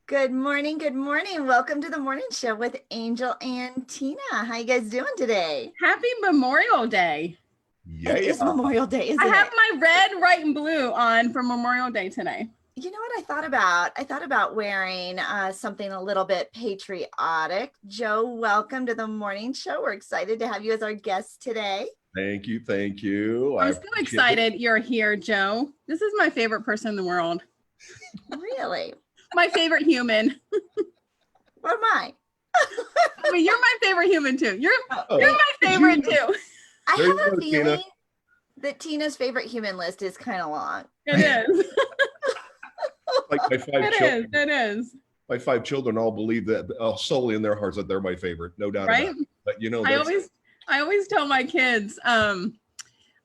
Good morning. Good morning. Welcome to the morning show with Angel and Tina. How you guys doing today? Happy Memorial Day. It is Memorial Day, isn't I have it? my red, white, and blue on for Memorial Day today. You know what I thought about? I thought about wearing something a little bit patriotic. Joe, welcome to the morning show. We're excited to have you as our guest today. Thank you. Thank you. I'm so excited you're here, Joe. This is my favorite person in the world. Really? My favorite human. What am I? I mean, you're my favorite human too. You're my favorite too. I There have you a go, feeling Tina. that Tina's favorite human list is kind of long. It is. Like my five children. It is. My five children all believe that solely in their hearts that they're my favorite, no doubt Right? about it. But you know, I always tell my kids, I'm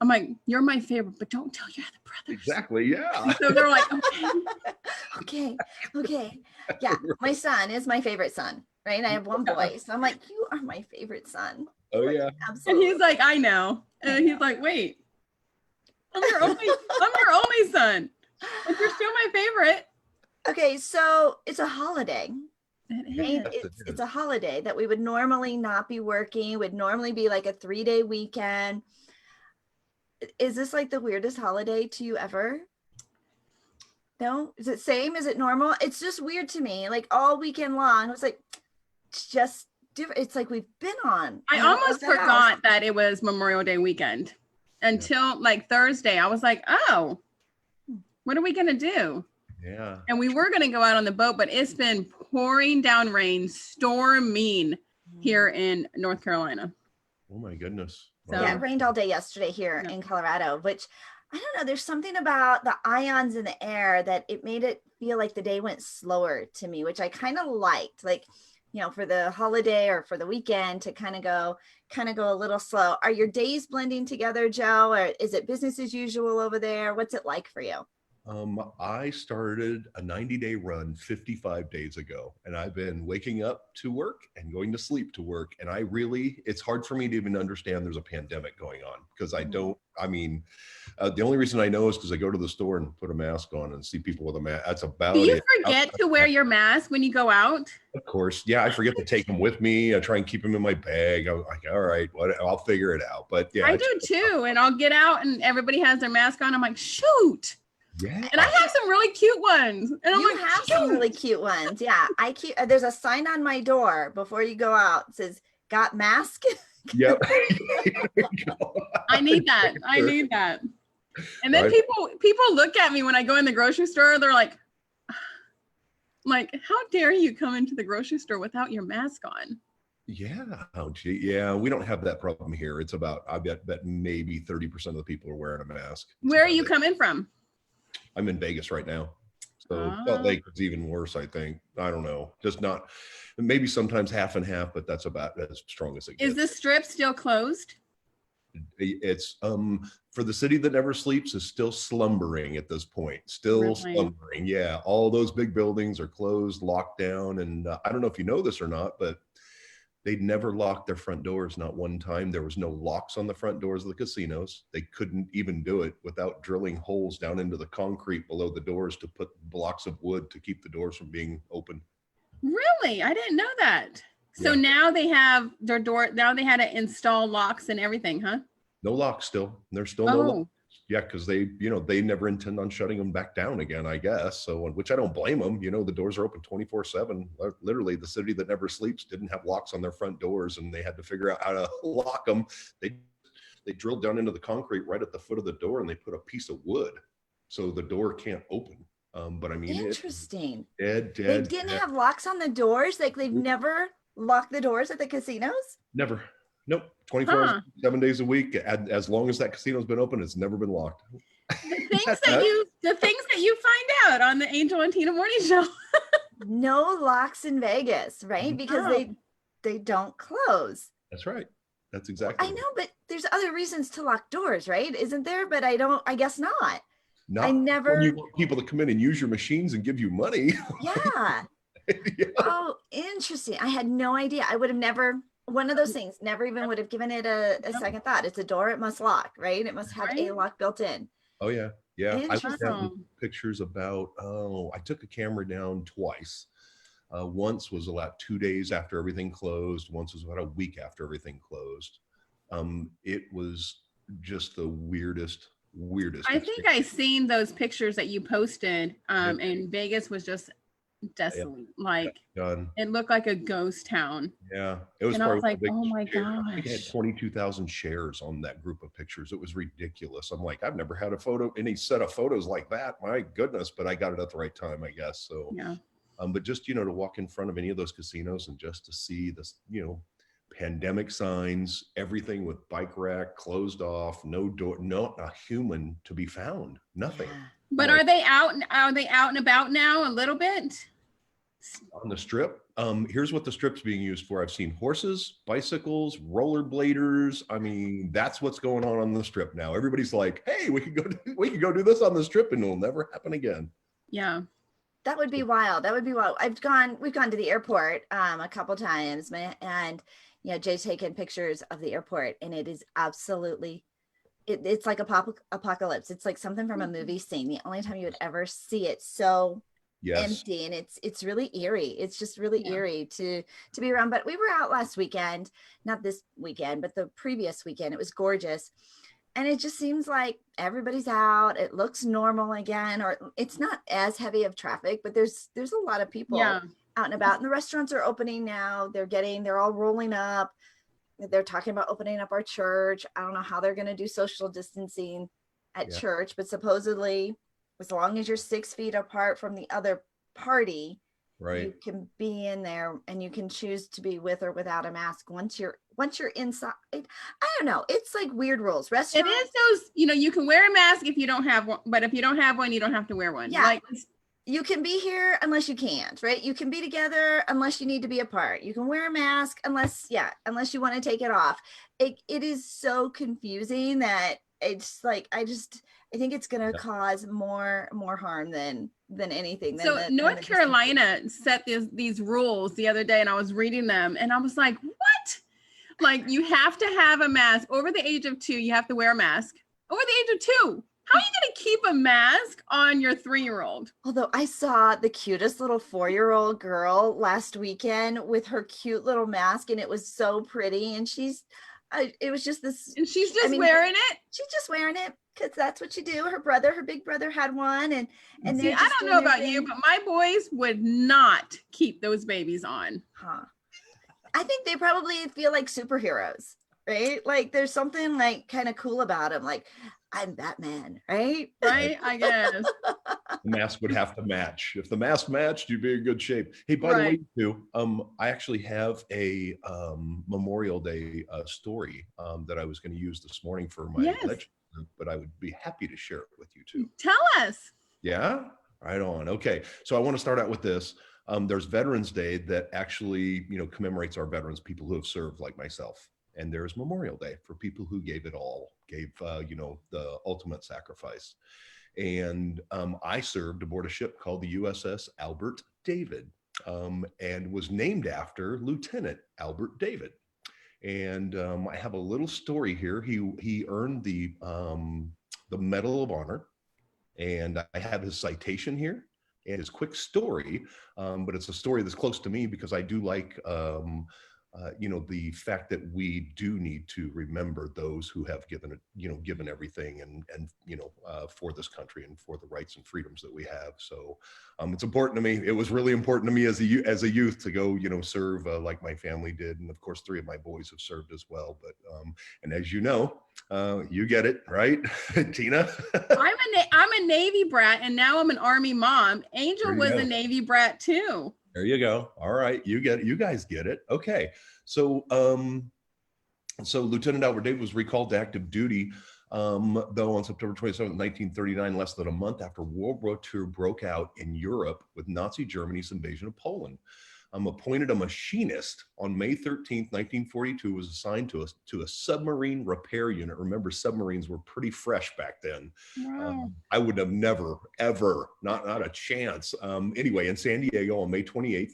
like, you're my favorite, but don't tell your other brothers. exactly, yeah. So they're like, Okay. Yeah, my son is my favorite son, right? I have one boy, so I'm like, you are my favorite son. Oh yeah. and Absolutely. he's like, I know. And he's like, wait, I'm your only son, but you're still my favorite. Okay, so it's a holiday. It Right? is. It's a holiday that we would normally not be working, would normally be like a 3-day weekend. Is this like the weirdest holiday to you ever? No? Is it same? Is it normal? It's just weird to me. Like all weekend long, it's like it's just different. It's like we've been on. I almost forgot that it was Memorial Day weekend until like Thursday. I was like, oh, what are we going to do? Yeah. And we were going to go out on the boat, but it's been pouring down rain, storming here in North Carolina. Oh my goodness. So- Yeah, it rained all day yesterday here in Colorado, which I don't know. There's something about the ions in the air that it made it feel like the day went slower to me, which I kind of liked. Like, you know, for the holiday or for the weekend to kind of go a little slow. Are your days blending together, Joe, or is it business as usual over there? What's it like for you? I started a 90-day run 55 days ago, and I've been waking up to work and going to sleep to work. And it's hard for me to even understand there's a pandemic going on because the only reason I know is because I go to the store and put a mask on and see people with a mask. That's about it. Do you forget to wear your mask when you go out? Of course. Yeah. I forget to take them with me. I try and keep them in my bag. I'm like, all right, I'll figure it out. But yeah. I do too. And I'll get out and everybody has their mask on. I'm like, shoot. Yeah. And I have some really cute ones. And I'm You like, have some really cute ones. Yeah. There's a sign on my door before you go out. It says, got mask? Yep. I need that. I need that. And then Right. people look at me when I go in the grocery store. They're like, how dare you come into the grocery store without your mask on? Yeah. Oh, gee. Yeah. We don't have that problem here. It's about, I bet maybe 30% of the people are wearing a mask. Where are you coming from? I'm in Vegas right now. So Salt Lake is even worse, I think. I don't know. Just not, maybe sometimes half and half, but that's about as strong as it gets. Is the strip still closed? It's for the city that never sleeps is still slumbering at this point. Still Really? slumbering. Yeah. All those big buildings are closed, locked down. And I don't know if you know this or not, but they'd never locked their front doors. Not one time. There was no locks on the front doors of the casinos. They couldn't even do it without drilling holes down into the concrete below the doors to put blocks of wood to keep the doors from being open. Really? I didn't know that. So Yeah. now they have their door. Now they had to install locks and everything, huh? No locks still. There's still no locks. Oh, Yeah, because they never intend on shutting them back down again, I guess. So, which I don't blame them. The doors are open 24/7. Literally, the city that never sleeps didn't have locks on their front doors, and they had to figure out how to lock them. They drilled down into the concrete right at the foot of the door, and they put a piece of wood so the door can't open. But I mean, Interesting. They Didn't have locks on the doors? Like they've never locked the doors at the casinos? never. Nope. 24 hours, 7 days a week. As long as that casino's been open, it's never been locked. the things that you find out on the Angel and Tina Morning Show. No locks in Vegas, right? Because No. they don't close. That's right. That's exactly. I know, but there's other reasons to lock doors, right? Isn't there? But I guess not. Not I never- when you want people to come in and use your machines and give you money. Yeah. Yeah. Oh, interesting. I had no idea. I would have never, one of those things, never even would have given it a second thought. It's a door, it must lock, right? It must have a Right. lock built in. Oh yeah. Yeah, I looked at Interesting. pictures about, I took a camera down twice. Once was about 2 days after everything closed. Once was about a week after everything closed. It was just the weirdest I think experience. I seen those pictures that you posted, Yeah, and Vegas was just yeah, desolate. Like done. it looked like a ghost town. Yeah, it was And I probably was my like, oh biggest my share. I think I had gosh. 22,000 shares on that group of pictures. It was ridiculous. I'm like, I've never had any set of photos like that. My goodness, but I got it at the right time, I guess. So, Yeah. but just, to walk in front of any of those casinos and just to see this, pandemic signs, everything with bike rack closed off, no door, not a human to be found, nothing. Yeah. But Like, are they out and about now a little bit? on the strip, here's what the strip's being used for. I've seen horses, bicycles, rollerbladers. I mean, that's what's going on the strip now. Everybody's like, hey, we could go do this on the strip and it'll never happen again. Yeah. That would be wild. That would be wild. We've gone to the airport a couple times, and Jay's taken pictures of the airport, and it is absolutely, it's like apocalypse. It's like something from a movie scene. The only time you would ever see it so Yes. empty, and it's really eerie. It's just really Yeah. eerie to be around. But we were out last weekend, not this weekend, but the previous weekend. It was gorgeous. And it just seems like everybody's out. It looks normal again, or it's not as heavy of traffic, but there's a lot of people Yeah. out and about. And the restaurants are opening now. They're all rolling up. They're talking about opening up our church. I don't know how they're going to do social distancing at Yeah. church, but supposedly, as long as you're 6 feet apart from the other party, Right. you can be in there, and you can choose to be with or without a mask once you're inside. I don't know. It's like weird rules. It Restaurants, is those, you can wear a mask if you don't have one, but if you don't have one, you don't have to wear one. Yeah. Like, you can be here unless you can't, right? You can be together unless you need to be apart. You can wear a mask unless you want to take it off. It is so confusing that it's like, I think it's going to cause more harm than anything. so North Carolina set these rules the other day, and I was reading them, and I was like, what? Like, you have to have a mask. Over the age of 2, you have to wear a mask. Over the age of 2, how are you going to keep a mask on your 3-year-old? Although I saw the cutest little 4-year-old girl last weekend with her cute little mask, and it was so pretty. And it was just this. And she's just wearing it? She's just wearing it because that's what you do. Her big brother had one. And see, I don't know about you, but my boys would not keep those babies on. Huh. I think they probably feel like superheroes, right? Like there's something like kind of cool about them. Like, I'm Batman, right? Right, I guess. The mask would have to match. If the mask matched, you'd be in good shape. Hey, by the way, too, I actually have a Memorial Day story that I was going to use this morning for my legend, but I would be happy to share it with you too. Tell us. Yeah, right on. Okay, so I want to start out with this. There's Veterans Day that actually, commemorates our veterans, people who have served like myself. And there's Memorial Day for people who gave it all, gave the ultimate sacrifice. And I served aboard a ship called the USS Albert David, and was named after Lieutenant Albert David. And I have a little story here. He earned the Medal of Honor, and I have his citation here and his quick story, but it's a story that's close to me because I do like the fact that we do need to remember those who have given everything and for this country and for the rights and freedoms that we have. So it's important to me. It was really important to me as a youth to go, serve like my family did. And of course, 3 of my boys have served as well. But and as you know, you get it, right, Tina? I'm a Navy brat, and now I'm an Army mom. Angel was a Navy brat too. There you go. All right, you get it. You guys get it. Okay, so Lieutenant Albert David was recalled to active duty, though on September 27, 1939, less than a month after World War II broke out in Europe with Nazi Germany's invasion of Poland. Appointed a machinist on May 13th, 1942, was assigned to a submarine repair unit. Remember, submarines were pretty fresh back then. Wow. I would have never, ever, not a chance. Anyway, in San Diego on May 28th,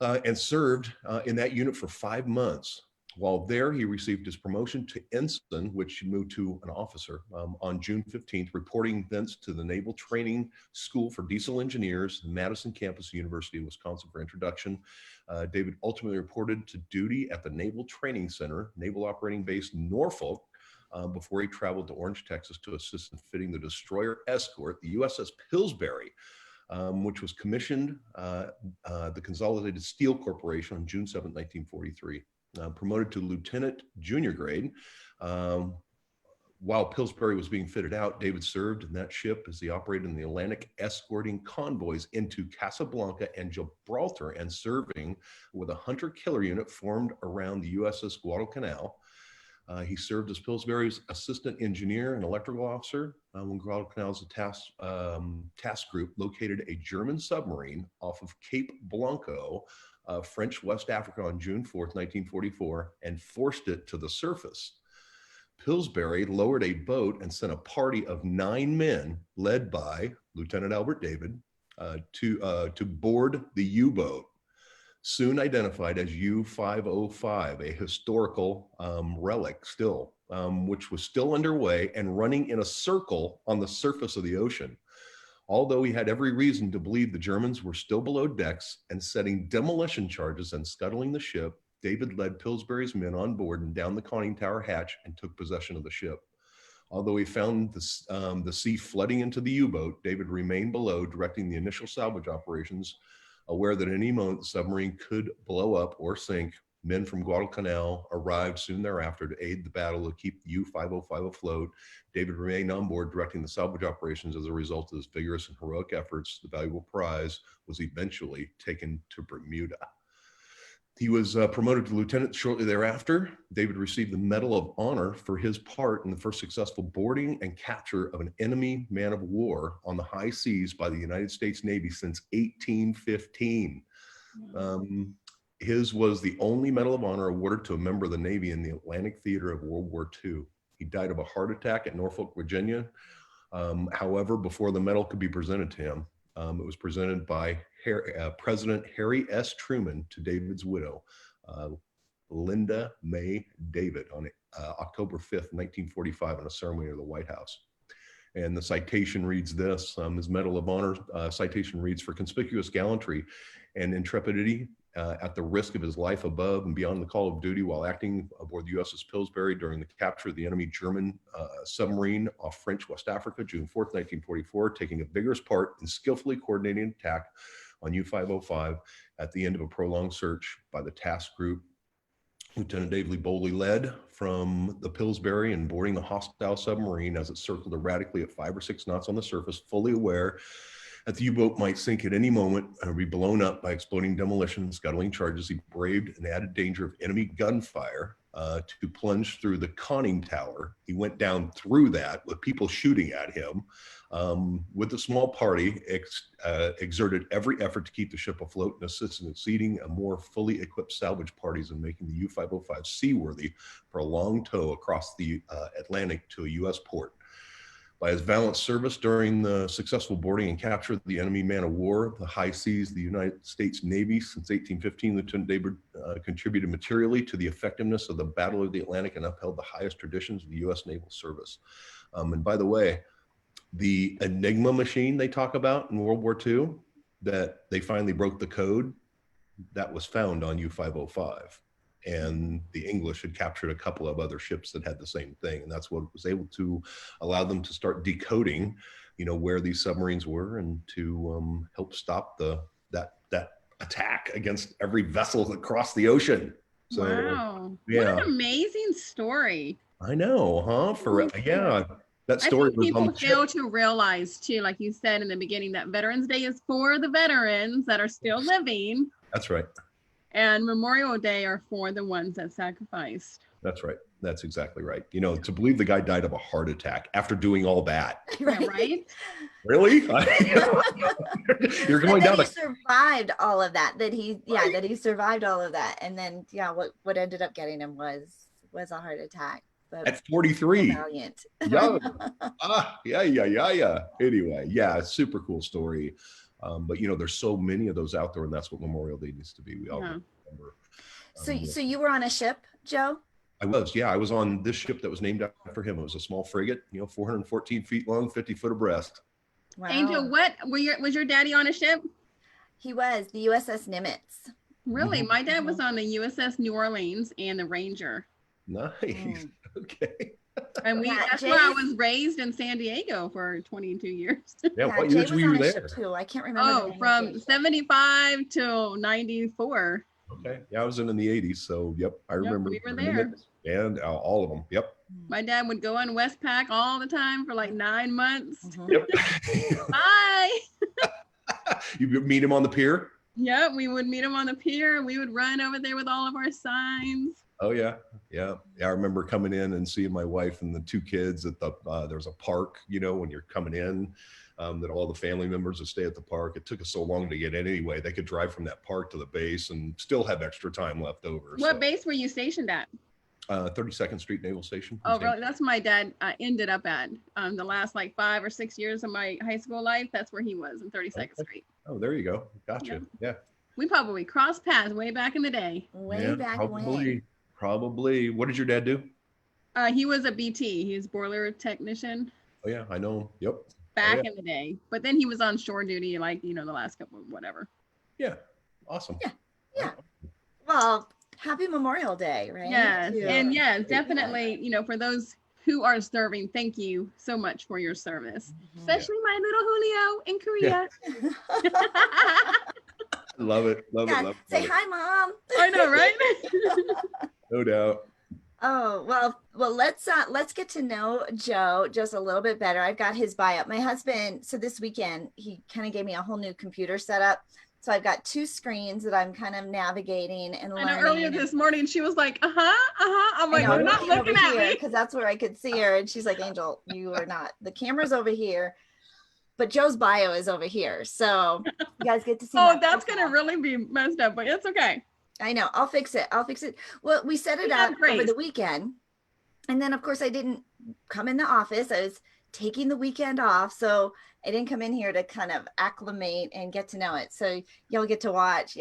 and served in that unit for 5 months. While there, he received his promotion to ensign, which moved to an officer on June 15th, reporting thence to the Naval Training School for Diesel Engineers, Madison campus, University of Wisconsin for introduction. David ultimately reported to duty at the Naval Training Center, Naval Operating Base Norfolk, before he traveled to Orange, Texas to assist in fitting the destroyer escort, the USS Pillsbury, which was commissioned the Consolidated Steel Corporation on June 7, 1943. Promoted to lieutenant junior grade. While Pillsbury was being fitted out, David served in that ship as he operated in the Atlantic, escorting convoys into Casablanca and Gibraltar and serving with a hunter-killer unit formed around the USS Guadalcanal. He served as Pillsbury's assistant engineer and electrical officer when Guadalcanal's task group located a German submarine off of Cape Blanco, French West Africa on June 4th, 1944, and forced it to the surface. Pillsbury lowered a boat and sent a party of 9 men, led by Lieutenant Albert David, to board the U-boat, soon identified as U-505, a historical relic still, which was still underway and running in a circle on the surface of the ocean. Although he had every reason to believe the Germans were still below decks and setting demolition charges and scuttling the ship, David led Pillsbury's men on board and down the conning tower hatch and took possession of the ship. Although he found the sea flooding into the U-boat, David remained below, directing the initial salvage operations, aware that at any moment the submarine could blow up or sink. Men from Guadalcanal arrived soon thereafter to aid the battle to keep the U-505 afloat. David remained on board directing the salvage operations. As a result of his vigorous and heroic efforts, the valuable prize was eventually taken to Bermuda. He was promoted to lieutenant shortly thereafter. David received the Medal of Honor for his part in the first successful boarding and capture of an enemy man of war on the high seas by the United States Navy since 1815. His was the only Medal of Honor awarded to a member of the Navy in the Atlantic theater of World War II. He died of a heart attack at Norfolk, Virginia. However, before the medal could be presented to him, it was presented by President Harry S. Truman to David's widow, Linda May David, on October 5th, 1945, in a ceremony at the White House. And the citation reads this, his Medal of Honor citation reads, "For conspicuous gallantry and intrepidity at the risk of his life above and beyond the call of duty while acting aboard the USS Pillsbury during the capture of the enemy German submarine off French West Africa, June 4th, 1944, taking a vigorous part in skillfully coordinating attack on U-505 at the end of a prolonged search by the task group Lieutenant Dave Lee Boley led from the Pillsbury and boarding the hostile submarine as it circled erratically at 5 or 6 knots on the surface, fully aware that the U-boat might sink at any moment or be blown up by exploding demolition and scuttling charges. He braved an added danger of enemy gunfire to plunge through the conning tower. He went down through that with people shooting at him. With a small party, exerted every effort to keep the ship afloat and assist in exceeding a more fully equipped salvage parties and making the U-505 seaworthy for a long tow across the Atlantic to a U.S. port. By his valiant service during the successful boarding and capture of the enemy man of war, the high seas, the United States Navy, since 1815, Lieutenant David contributed materially to the effectiveness of the Battle of the Atlantic and upheld the highest traditions of the U.S. Naval Service. And by the way, the Enigma machine they talk about in World War II, that they finally broke the code, that was found on U-505. And the English had captured a couple of other ships that had the same thing. And that's what was able to allow them to start decoding, where these submarines were and to help stop that attack against every vessel across the ocean. So, wow. Yeah. What an amazing story. I know, huh? Yeah. That story was on the people fail to realize too, like you said in the beginning, that Veterans Day is for the veterans that are still living. That's right. And Memorial Day are for the ones that sacrificed. That's right. That's exactly right. To believe the guy died of a heart attack after doing all that. Right? Really? You're going down. He survived all of that. That he survived all of that, and then what ended up getting him was a heart attack. But at 43. Valiant. Yeah. Anyway, yeah, super cool story. But there's so many of those out there, and that's what Memorial Day needs to be. We all remember. So you were on a ship Joe? I was, yeah. I was on this ship that was named after him. It was a small frigate, 414 feet long, 50 foot abreast. Wow. Angel, what was your daddy on a ship? He was the USS Nimitz. Really? My dad was on the USS New Orleans and the Ranger. Nice. Okay. And that's where I was raised in San Diego for 22 years. Yeah, what years were you there? Too. I can't remember. From 75 till 94. Okay. Yeah, I was in the 80s. So, yep, I remember. We were there. And all of them. Yep. My dad would go on Westpac all the time for like 9 months. Yep. Bye. You meet him on the pier? Yep, we would meet him on the pier. We would run over there with all of our signs. Oh yeah. I remember coming in and seeing my wife and the two kids at the there's a park, when you're coming in, that all the family members would stay at the park. It took us so long to get in anyway. They could drive from that park to the base and still have extra time left over. What base were you stationed at? 32nd Street Naval Station. Oh, really? That's my dad ended up at. The last like 5 or 6 years of my high school life, that's where he was, in 32nd Street. Oh, there you go. Gotcha. Yeah. We probably crossed paths way back in the day. Probably. What did your dad do? He was a BT. He was boiler technician. Oh yeah, I know. Yep. Back in the day, but then he was on shore duty, like the last couple, whatever. Yeah. Awesome. Yeah. Well, happy Memorial Day, right? Yes, and definitely. For those who are serving, thank you so much for your service, especially my little Julio in Korea. Love it. Say hi, Mom. I know, right? No doubt. Oh, well, let's get to know Joe just a little bit better. I've got his bio. My husband, so this weekend, he kind of gave me a whole new computer setup. So I've got 2 screens that I'm kind of navigating and learning. I know earlier this morning, she was like, I'm like, you're not looking at me. Because that's where I could see her. And she's like, Angel, you are not. The camera's over here, but Joe's bio is over here. So you guys get to see. That's going to really be messed up, but it's okay. I know. I'll fix it. Well, we set it up over the weekend. And then, of course, I didn't come in the office. I was taking the weekend off. So I didn't come in here to kind of acclimate and get to know it. So y'all get to watch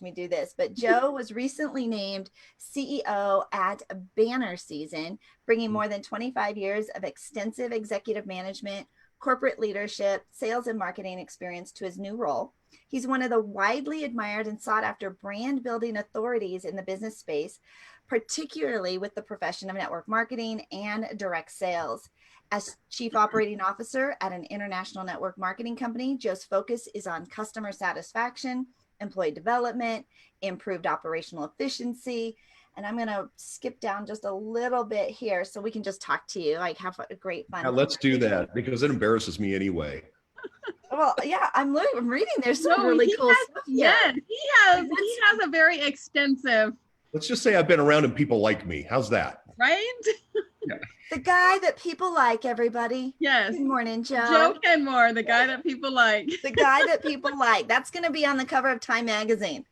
me do this. But Joe was recently named CEO at Banner Season, bringing more than 25 years of extensive executive management, corporate leadership, sales, and marketing experience to his new role. He's one of the widely admired and sought after brand building authorities in the business space, particularly with the profession of network marketing and direct sales. As Chief Operating Officer at an international network marketing company, Joe's focus is on customer satisfaction, employee development, improved operational efficiency. And I'm going to skip down just a little bit here so we can just talk to you, like have a great fun. Yeah, let's do that because it embarrasses me anyway. Well, yeah, I'm reading. There's some really cool stuff. Yes, he has a very extensive. Let's just say I've been around and people like me. How's that? Right? Yeah. The guy that people like, everybody. Yes. Good morning, Joe. Joe Kenemore, the guy that people like. The guy that people like. That's going to be on the cover of Time Magazine.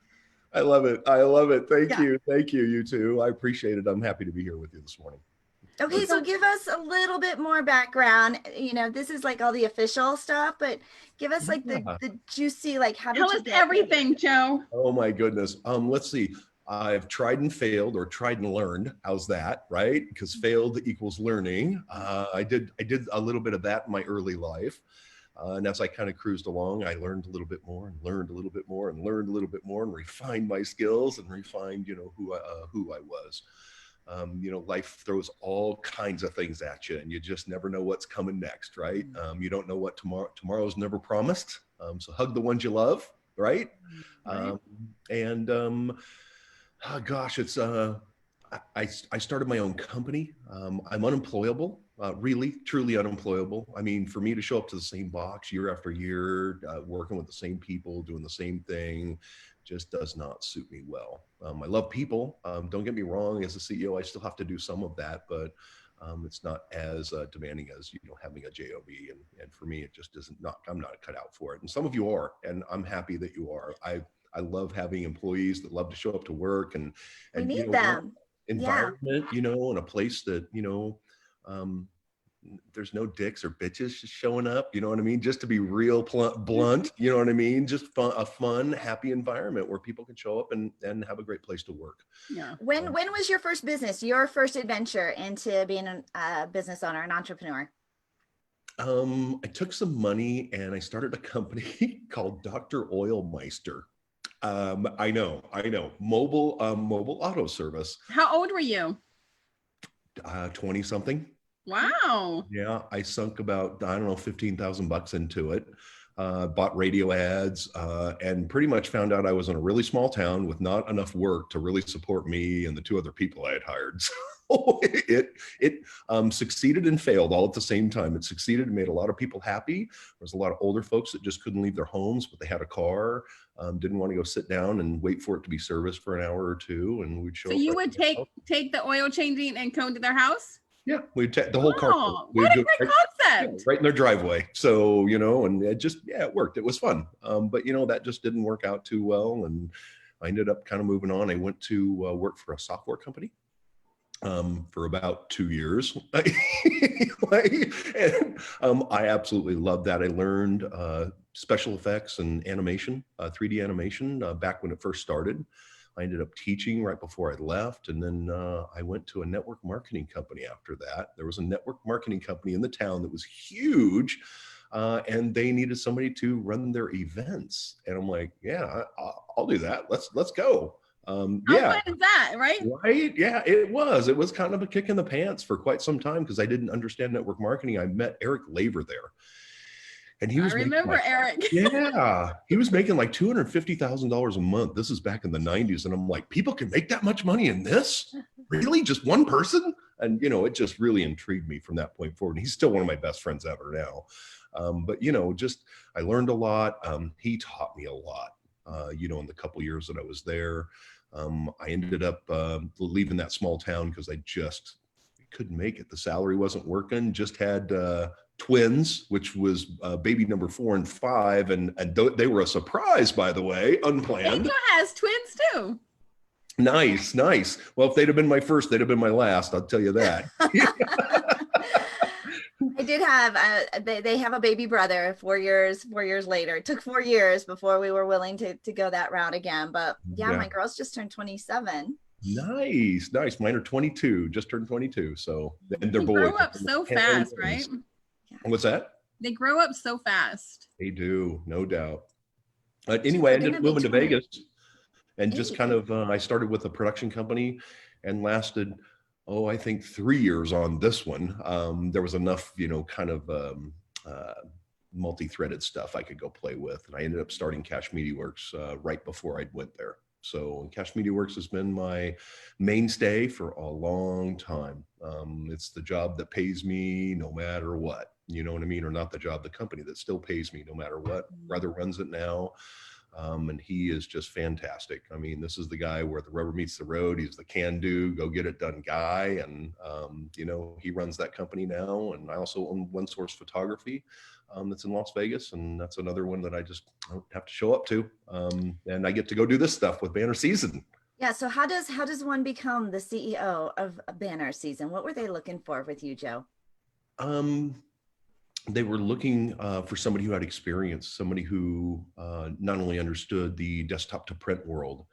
I love it. Thank you. Thank you, you two. I appreciate it. I'm happy to be here with you this morning. Okay, so give us a little bit more background. This is like all the official stuff, but give us like the juicy, like how did you tell us everything, Joe? Oh my goodness. Let's see. I've tried and failed, or tried and learned. How's that, right? Because failed equals learning. I did a little bit of that in my early life. And as I kind of cruised along, I learned a little bit more and learned a little bit more and learned a little bit more and refined my skills and refined, who I was. Life throws all kinds of things at you and you just never know what's coming next, right? You don't know what tomorrow's never promised. So hug the ones you love, right? Oh gosh, it's I started my own company. I'm unemployable, really, truly unemployable. I mean, for me to show up to the same box year after year, working with the same people, doing the same thing, just does not suit me well. I love people. Don't get me wrong. As a CEO, I still have to do some of that, but it's not as demanding as having a job. And for me, it just isn't. I'm not cut out for it. And some of you are, and I'm happy that you are. I love having employees that love to show up to work and we need them. Environment, and a place that, there's no dicks or bitches showing up, you know what I mean? Just to be real blunt, you know what I mean? Just a fun, happy environment where people can show up and have a great place to work. Yeah. When was your first business, your first adventure into being a business owner, an entrepreneur? I took some money and I started a company called Dr. Oilmeister. I know, mobile auto service. How old were you? 20 something. Wow. Yeah, I sunk about, I don't know, $15,000 into it. Bought radio ads, and pretty much found out I was in a really small town with not enough work to really support me and the two other people I had hired. So it succeeded and failed all at the same time. It succeeded and made a lot of people happy. There was a lot of older folks that just couldn't leave their homes, but they had a car, didn't want to go sit down and wait for it to be serviced for an hour or two, and we'd show So up. you would take the oil changing and come to their house? Yeah, we'd take the whole car. What a great concept. Right in their driveway. So, and it just, it worked. It was fun. But, that just didn't work out too well. And I ended up kind of moving on. I went to work for a software company for about 2 years. And, I absolutely loved that. I learned special effects and animation, 3D animation back when it first started. I ended up teaching right before I left. And then I went to a network marketing company after that. There was a network marketing company in the town that was huge. And they needed somebody to run their events. And I'm like, yeah, I'll do that. Let's go. How fun is that, right? Right. Yeah, it was kind of a kick in the pants for quite some time because I didn't understand network marketing. I met Eric Laver there. And he was Eric. Yeah, he was making like $250,000 a month. This is back in the 90s. And I'm like, people can make that much money in this? Really? Just one person? And, it just really intrigued me from that point forward. And he's still one of my best friends ever now. But, I learned a lot. He taught me a lot, in the couple years that I was there. I ended up leaving that small town because I just couldn't make it. The salary wasn't working, just had twins, which was baby number 4 and 5. And they were a surprise, by the way, unplanned. Angel has twins too. Nice. Well, if they'd have been my first, they'd have been my last. I'll tell you that. I did have, they have a baby brother 4 years later. It took 4 years before we were willing to go that route again. But yeah, my girls just turned 27. Nice. Mine are 22, just turned 22. So, and they're boys. They grow up so fast, right? What's that? They grow up so fast. They do, no doubt. Anyway, I ended up moving to Vegas and just kind of, I started with a production company and lasted, I think 3 years on this one. There was enough, kind of multi-threaded stuff I could go play with. And I ended up starting Cash Media Works right before I went there. So Cash Media Works has been my mainstay for a long time. It's the job that pays me no matter what, you know what I mean? Or not the job, the company that still pays me no matter what. Brother runs it now. And he is just fantastic. I mean, this is the guy where the rubber meets the road. He's the can-do, go get it done guy. And, he runs that company now. And I also own One Source Photography that's in Las Vegas. And that's another one that I just don't have to show up to. And I get to go do this stuff with Banner Season. Yeah. So how does one become the CEO of Banner Season? What were they looking for with you, Joe? They were looking for somebody who had experience, somebody who not only understood the desktop to print world,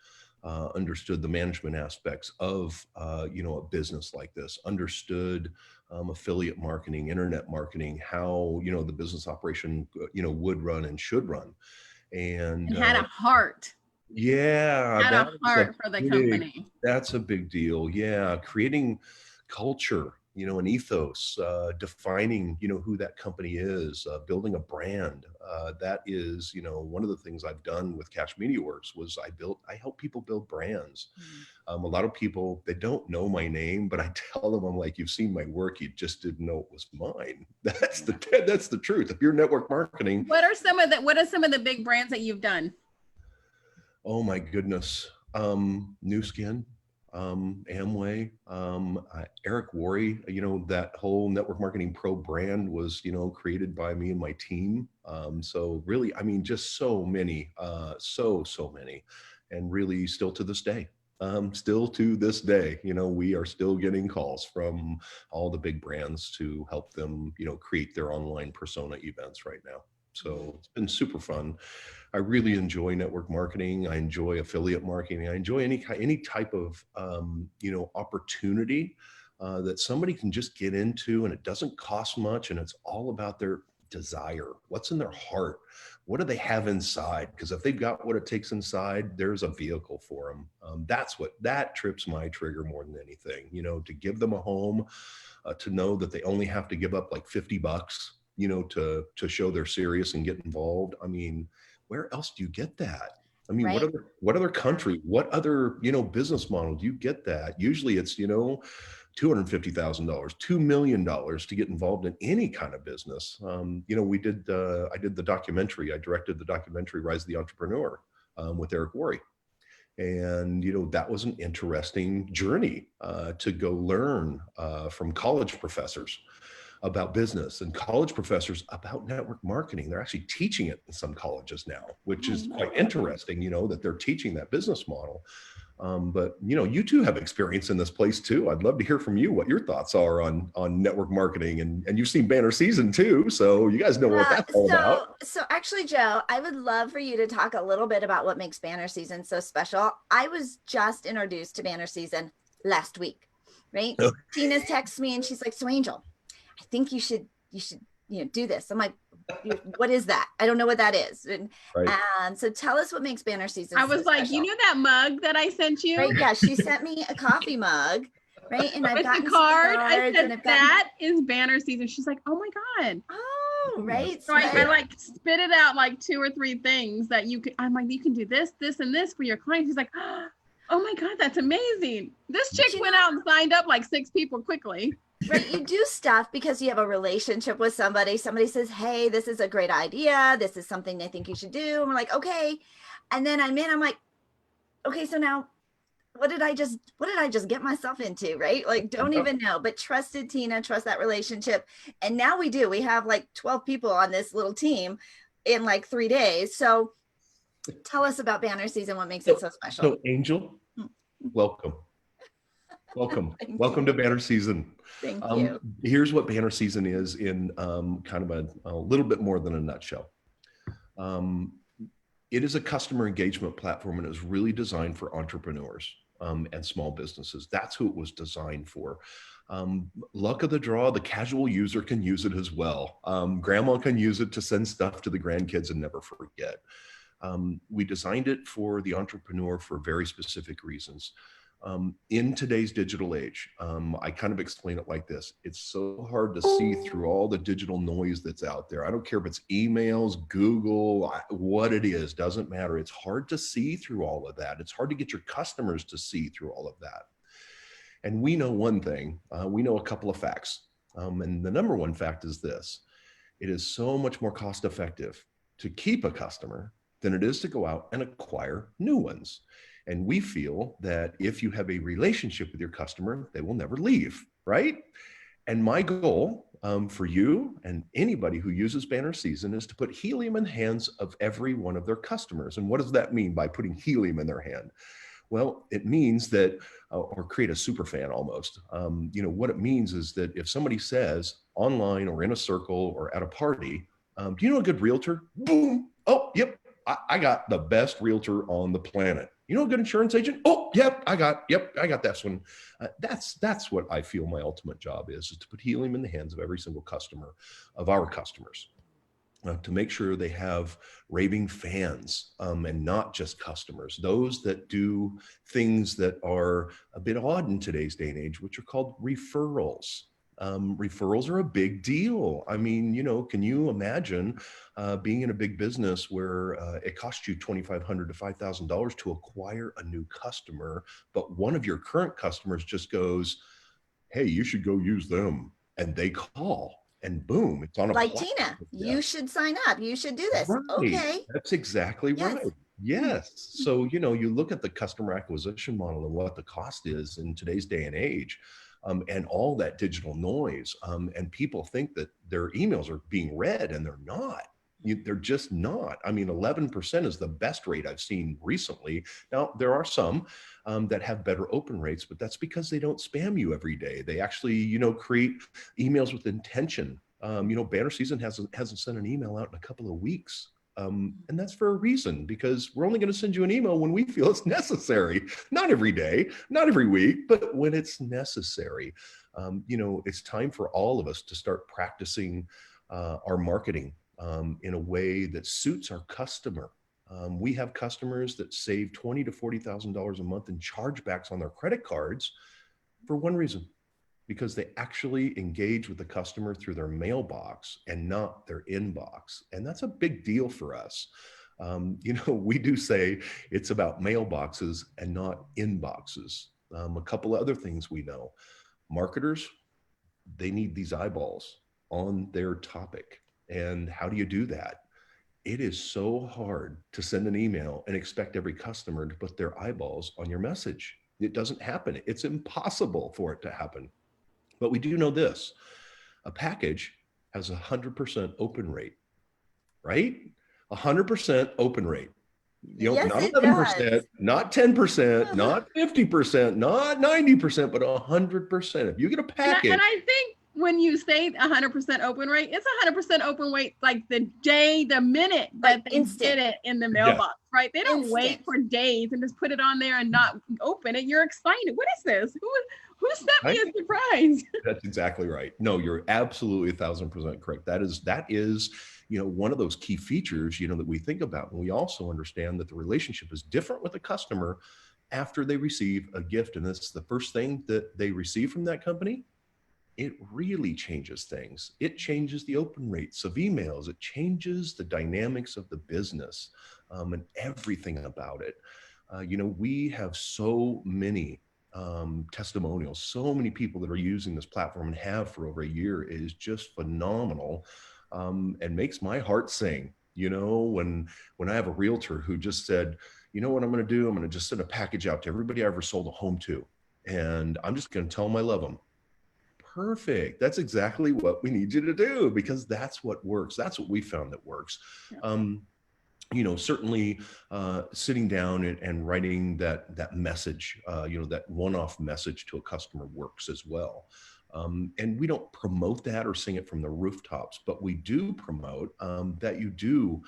understood the management aspects of, a business like this, understood affiliate marketing, internet marketing, how, the business operation, would run and should run. And had a heart. Yeah. Had a heart for the company. That's a big deal. Yeah. Creating culture, an ethos, defining, who that company is, building a brand. That is, one of the things I've done with Cash Media Works was I help people build brands. A lot of people, they don't know my name, but I tell them, I'm like, you've seen my work, you just didn't know it was mine. That's the truth. If you're network marketing. What are some of the big brands that you've done? Oh my goodness. New Skin. Amway, Eric Worre, that whole Network Marketing Pro brand was, created by me and my team. So really, I mean, just so many, so many, and really still to this day. Still to this day, we are still getting calls from all the big brands to help them, create their online persona events right now. So it's been super fun. I really enjoy network marketing. I enjoy affiliate marketing. I enjoy any type of opportunity that somebody can just get into, and it doesn't cost much, and it's all about their desire. What's in their heart? What do they have inside? Because if they've got what it takes inside, there's a vehicle for them. That trips my trigger more than anything. To give them a home, to know that they only have to give up like $50, to show they're serious and get involved. I mean, where else do you get that? I mean, Right. what other country, what other, business model do you get that? Usually it's, $250,000, $2 million to get involved in any kind of business. I did the documentary, I directed the documentary, Rise of the Entrepreneur, with Eric Worre. And, that was an interesting journey to go learn from college professors about business and college professors about network marketing. They're actually teaching it in some colleges now, which is quite interesting, that they're teaching that business model. But you two have experience in this place too. I'd love to hear from you what your thoughts are on network marketing, and you've seen Banner Season too, so you guys know what that's all about. So actually, Joe, I would love for you to talk a little bit about what makes Banner Season so special. I was just introduced to Banner Season last week, right? Tina's texts me and she's like, "So Angel, I think you should do this." I'm like, "What is that? I don't know what that is." And so tell us what makes Banner Season. I was so like, special. You know that mug that I sent you? Right? Yeah, she sent me a coffee mug, right? And I've got the card. I said that is Banner Season. She's like, "Oh my God." Oh, right. So I like spit it out like 2 or 3 things that you could. I'm like, you can do this, this, and this for your clients. She's like, "Oh my God, that's amazing." This chick went out and signed up like 6 people quickly. Right. You do stuff because you have a relationship with somebody. Somebody says, "Hey, this is a great idea. This is something I think you should do." And we're like, "Okay." And then I'm like, "Okay, so now what did I just get myself into?" Right? Like, don't even know, but trusted Tina, trust that relationship. And now we have like 12 people on this little team in like 3 days. So tell us about Banner Season. What makes it so special? So Angel, welcome. Welcome to Banner Season. Thank you. Here's what Banner Season is in kind of a little bit more than a nutshell. It is a customer engagement platform, and it was really designed for entrepreneurs and small businesses. That's who it was designed for. Luck of the draw, the casual user can use it as well. Grandma can use it to send stuff to the grandkids and never forget. We designed it for the entrepreneur for very specific reasons. In today's digital age, I kind of explain it like this. It's so hard to see through all the digital noise that's out there. I don't care if it's emails, Google, what it is, doesn't matter. It's hard to see through all of that. It's hard to get your customers to see through all of that. And we know one thing, we know a couple of facts. And the number one fact is this: it is so much more cost effective to keep a customer than it is to go out and acquire new ones. And we feel that if you have a relationship with your customer, they will never leave, right? And my goal for you and anybody who uses Banner Season is to put helium in the hands of every one of their customers. And what does that mean by putting helium in their hand? Well, it means that, or create a super fan almost. What it means is that if somebody says online or in a circle or at a party, "Do you know a good realtor?" Boom. "Oh, yep. I got the best realtor on the planet." "You know a good insurance agent?" "Oh, yep, I got this one." That's what I feel my ultimate job is to put helium in the hands of every single customer of our customers, to make sure they have raving fans and not just customers, those that do things that are a bit odd in today's day and age, which are called referrals. Referrals are a big deal. I mean, can you imagine being in a big business where it costs you $2,500 to $5,000 to acquire a new customer, but one of your current customers just goes, "Hey, you should go use them," and they call, and boom, it's on a like Tina. You should sign up. You should do this. Right. Okay. That's exactly right. Yes. So, you look at the customer acquisition model and what the cost is in today's day and age. And all that digital noise, and people think that their emails are being read, and they're not. They're just not. I mean, 11% is the best rate I've seen recently. Now, there are some that have better open rates, but that's because they don't spam you every day. They actually, create emails with intention. Banner season hasn't sent an email out in a couple of weeks. And that's for a reason, because we're only going to send you an email when we feel it's necessary. Not every day, not every week, but when it's necessary. It's time for all of us to start practicing our marketing in a way that suits our customer. We have customers that save $20,000 to $40,000 a month in chargebacks on their credit cards for one reason, because they actually engage with the customer through their mailbox and not their inbox. And that's a big deal for us. We do say it's about mailboxes and not inboxes. A couple of other things we know. Marketers, they need these eyeballs on their topic. And how do you do that? It is so hard to send an email and expect every customer to put their eyeballs on your message. It doesn't happen. It's impossible for it to happen. But we do know this: a package has 100% open rate, right? 100% open rate. Yes, Not it 11%, does. not 10%, not 50%, not 90%, but 100%. If you get a package. And I think when you say 100% open rate, it's 100% open rate like the minute that they get it in the mailbox, right? They don't wait for days and just put it on there and not open it. You're excited. What is this? Who sent me a surprise? That's exactly right. No, you're absolutely 1,000% correct. That is, one of those key features, that we think about. And we also understand that the relationship is different with the customer after they receive a gift. And it's the first thing that they receive from that company. It really changes things. It changes the open rates of emails. It changes the dynamics of the business and everything about it. We have so many testimonials, so many people that are using this platform and have for over a year. It is just phenomenal and makes my heart sing. When I have a realtor who just said, you know what I'm going to do? I'm going to just send a package out to everybody I ever sold a home to. And I'm just going to tell them I love them. Perfect. That's exactly what we need you to do, because that's what works. That's what we found that works. Certainly sitting down and writing that message, that one-off message to a customer works as well. And we don't promote that or sing it from the rooftops, but we do promote that you do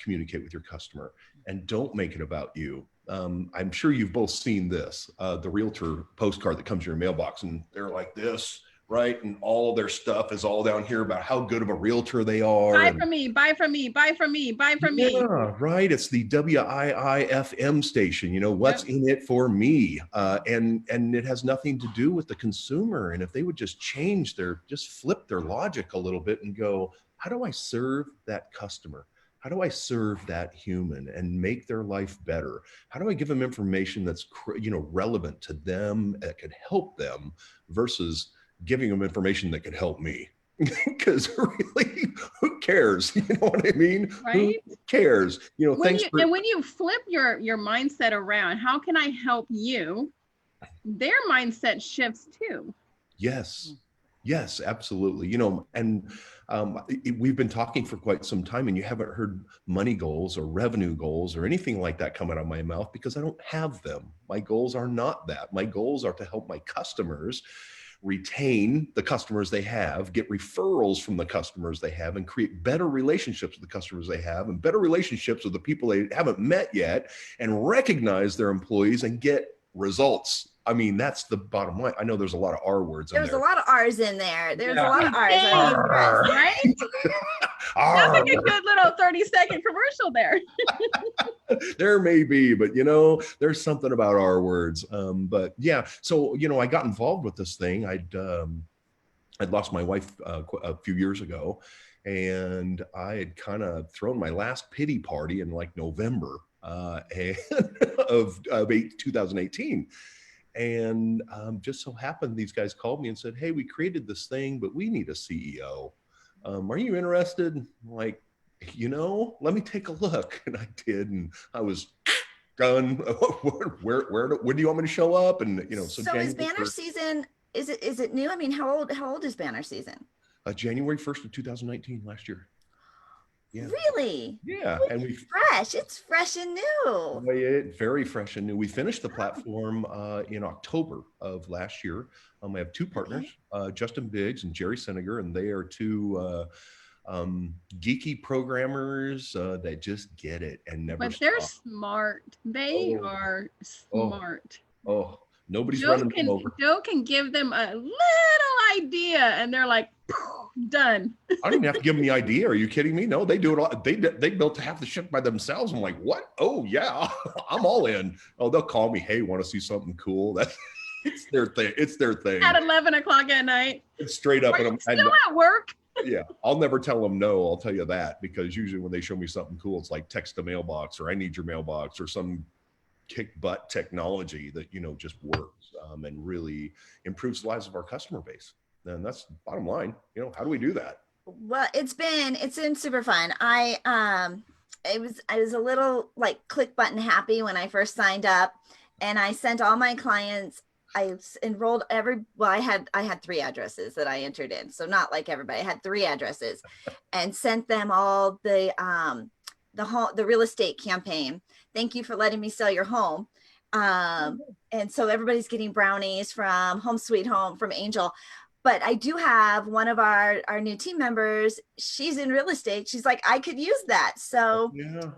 communicate with your customer and don't make it about you. I'm sure you've both seen this, the realtor postcard that comes in your mailbox and they're like this, right? And all their stuff is all down here about how good of a realtor they are. Buy from me, buy from me, buy from me, buy from me. Yeah, right. It's the WIIFM station, what's in it for me. And it has nothing to do with the consumer. And if they would just just flip their logic a little bit and go, how do I serve that customer? How do I serve that human and make their life better? How do I give them information that's, relevant to them, that could help them, versus giving them information that could help me? Because really, who cares? You know what I mean? Right? Who cares? And when you flip your mindset around, how can I help you? Their mindset shifts too. Yes, absolutely. And we've been talking for quite some time, and you haven't heard money goals or revenue goals or anything like that come out of my mouth, because I don't have them. My goals are not that. My goals are to help my customers retain the customers they have, get referrals from the customers they have, and create better relationships with the customers they have, and better relationships with the people they haven't met yet, and recognize their employees and get results. I mean, that's the bottom line. I know there's a lot of R words in there. There's a lot of R's in there. There's a lot of R's. Right? That's like a good little 30-second commercial there. There may be, but there's something about R words. But yeah, so I got involved with this thing. I'd lost my wife a few years ago, and I had kind of thrown my last pity party in like November of 2018. And just so happened, these guys called me and said, hey, we created this thing, but we need a CEO. Are you interested? I'm like, let me take a look. And I did. And I was done. Where do you want me to show up? And, so is Banner season, is it new? I mean, how old is Banner season? January 1st of 2019, last year. Yeah. Really? Yeah. And we Fresh. It's fresh and new. very fresh and new. We finished the platform in October of last year. I have two partners, Justin Biggs and Jerry Senegar, and they are two geeky programmers that just get it and never But they're stop. smart. They are Oh, smart. oh, nobody's running them over. Joe can give them a little idea and they're like, done. I don't even have to give them the idea. Are you kidding me? No, they do it all. They built half the ship by themselves. I'm like, what? Oh yeah, I'm all in. Oh, they'll call me. Hey, want to see something cool? That's it's their thing. It's their thing. At 11 o'clock at night. It's straight up. Are you still at work? Yeah, I'll never tell them no. I'll tell you that, because usually when they show me something cool, it's like text a mailbox, or I need your mailbox, or some kick butt technology that just works and really improves the lives of our customer base. And that's the bottom line. How do we do that? Well, it's been super fun. I was a little like click button happy when I first signed up, and I sent all my clients. I enrolled I had 3 addresses that I entered in. So not like everybody. I had 3 addresses and sent them all the real estate campaign. Thank you for letting me sell your home. And so everybody's getting brownies from Home Sweet Home from Angel. But I do have one of our new team members. She's in real estate. She's like, I could use that. So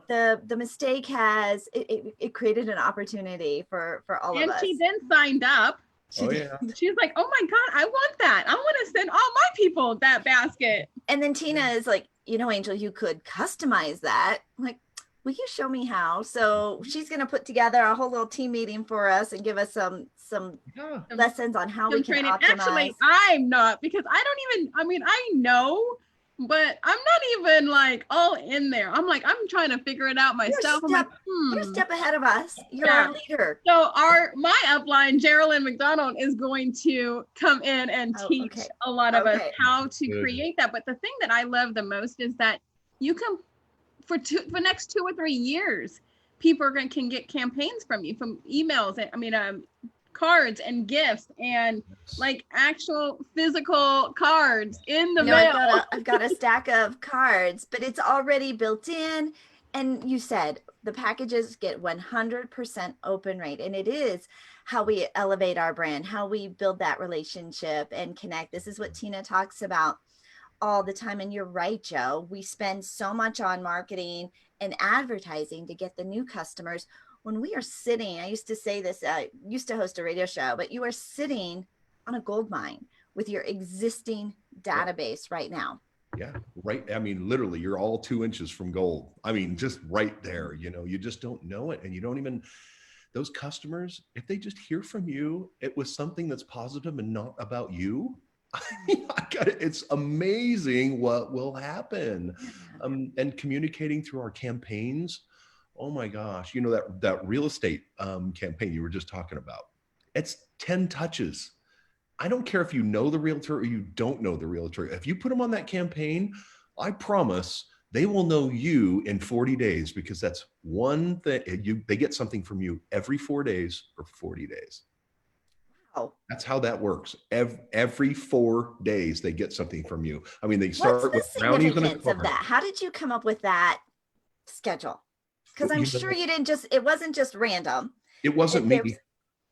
the mistake has it created an opportunity for all of us. And she then signed up. She's like, oh my God, I want that. I want to send all my people that basket. And then Tina is like, Angel, you could customize that. I'm like, will you show me how? So she's going to put together a whole little team meeting for us and give us some lessons on how we can optimize. Actually, I'm not, because I know, but I'm not even like all in there. I'm trying to figure it out myself. You're a step ahead of us. You're our leader. So my upline, Geraldine McDonald, is going to come in and teach a lot of us how to create that. But the thing that I love the most is that you can, for next 2 or 3 years, people can get campaigns from you, from emails, cards and gifts, and like actual physical cards in the mail. I've got a stack of cards, but it's already built in. And you said the packages get 100% open rate, and it is how we elevate our brand, how we build that relationship and connect. This is what Tina talks about all the time. And you're right, Joe. We spend so much on marketing and advertising to get the new customers. When we are sitting, I used to say this, I used to host a radio show, but you are sitting on a gold mine with your existing database right now. Yeah, right. Literally, you're all 2 inches from gold. Just right there, you just don't know it. And you don't even, those customers, if they just hear from you, it was something that's positive and not about you. It's amazing what will happen. And communicating through our campaigns. Oh my gosh, that real estate campaign you were just talking about, it's 10 touches. I don't care if you know the realtor or you don't know the realtor. If you put them on that campaign, I promise they will know you in 40 days, because that's one thing. They get something from you every 4 days for 40 days. Wow. That's how that works. Every 4 days they get something from you. They start with brownies and a card. Of that? How did you come up with that schedule? Because I'm sure you didn't it wasn't just random. It wasn't me.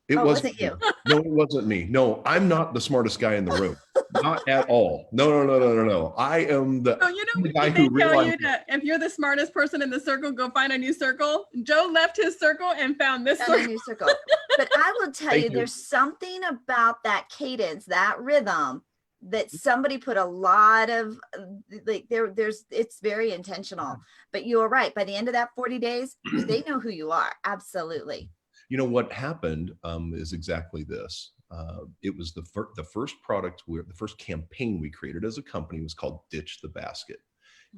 It wasn't you. No, it wasn't me. No, I'm not the smartest guy in the room. Not at all. No. I am the guy who realized if you're the smartest person in the circle, go find a new circle. Joe left his circle and found this circle. A new circle. But I will tell you, there's something about that cadence, that rhythm, that somebody put a lot of it's very intentional. But you're right. By the end of that 40 days, they know who you are. Absolutely. What happened is exactly this. It was the first product, the first campaign we created as a company was called Ditch the Basket.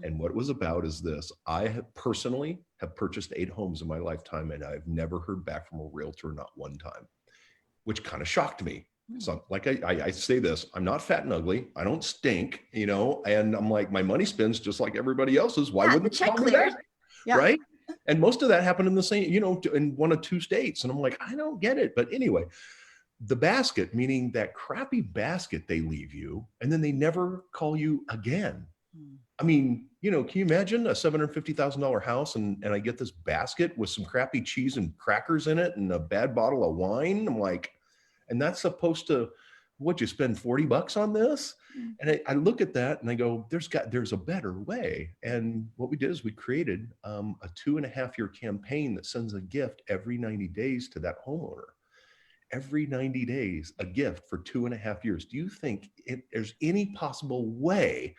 And what it was about is this: I have personally purchased 8 homes in my lifetime, and I've never heard back from a realtor, not one time, which kind of shocked me. So like I say this, I'm not fat and ugly. I don't stink, and I'm like, my money spends just like everybody else's. Why wouldn't the check clear? Right? And most of that happened in the same, in 1 or 2 states. And I'm like, I don't get it. But anyway, the basket, meaning that crappy basket they leave you, and then they never call you again. I mean, can you imagine a $750,000 house and I get this basket with some crappy cheese and crackers in it and a bad bottle of wine? I'm like, and that's supposed to, what, you spend $40 on this? And I look at that and I go, there's a better way. And what we did is we created a 2.5-year campaign that sends a gift every 90 days to that homeowner. Every 90 days, a gift for 2.5 years. Do you think there's any possible way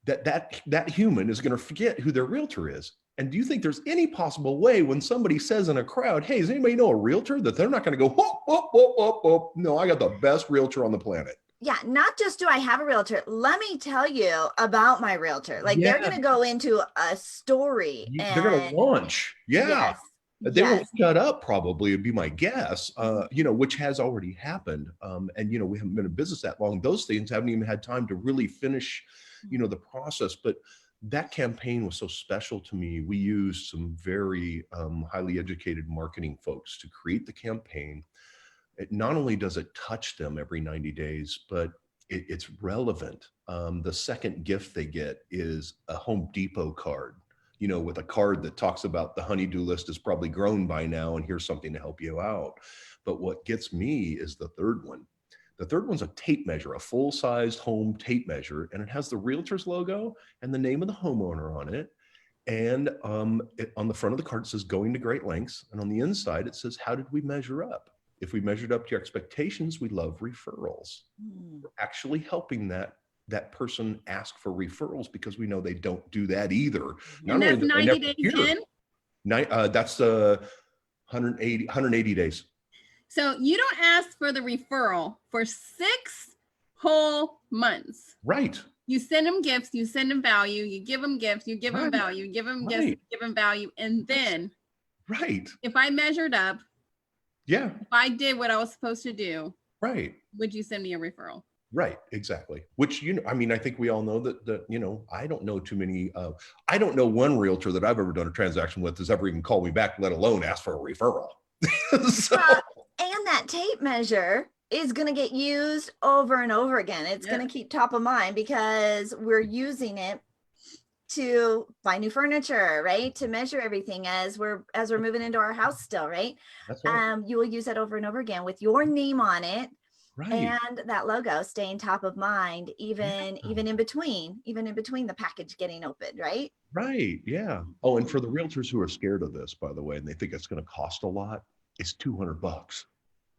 that human is going to forget who their realtor is? And do you think there's any possible way when somebody says in a crowd, hey, does anybody know a realtor, that they're not going to go, whoop, whoop, whoop, whoop, whoop. No, I got the best realtor on the planet. Yeah, not just do I have a realtor, let me tell you about my realtor. Like they're going to go into a story. They're going to launch. Yeah. Yes. They won't shut up, probably, would be my guess, which has already happened. And, we haven't been in business that long. Those things haven't even had time to really finish, the process. But that campaign was so special to me. We used some very highly educated marketing folks to create the campaign. It not only does it touch them every 90 days, but it's relevant. The second gift they get is a Home Depot card, with a card that talks about the honey-do list is probably grown by now, and here's something to help you out. But what gets me is the third one. The third one's a tape measure, a full-sized home tape measure, and it has the realtor's logo and the name of the homeowner on it. And on the front of the card, it says going to great lengths. And on the inside, it says, how did we measure up? If we measured up to your expectations, we love referrals. We're actually helping that person ask for referrals because we know they don't do that either. And that's 90 days in? That's 180 days. So you don't ask for the referral for 6 whole months. Right. You send them gifts, you send them value, you give them gifts, you give them value, you give them gifts, you give them value. And then if I measured up, if I did what I was supposed to do, would you send me a referral? Right, exactly. Which, I think we all know that I don't know too many, I don't know one realtor that I've ever done a transaction with has ever even called me back, let alone ask for a referral. And that tape measure is going to get used over and over again. It's going to keep top of mind because we're using it to buy new furniture, right? To measure everything as we're moving into our house still, right? That's right. You will use that over and over again with your name on it. Right. And that logo staying top of mind, even in between the package getting opened, right? Right. Yeah. Oh, and for the realtors who are scared of this, by the way, and they think it's going to cost a lot, it's $200.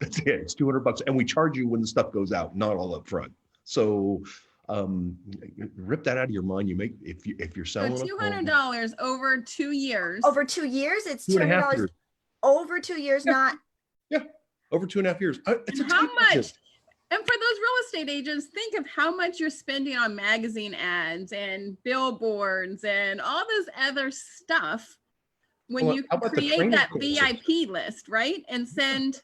That's it. It's $200, and we charge you when the stuff goes out, not all up front. So rip that out of your mind. You make if you're selling $200 over 2 years. Over 2 years, it's $200 over 2 years, not over 2.5 years. It's how much? And for those real estate agents, think of how much you're spending on magazine ads and billboards and all this other stuff when you create that VIP list, right? And send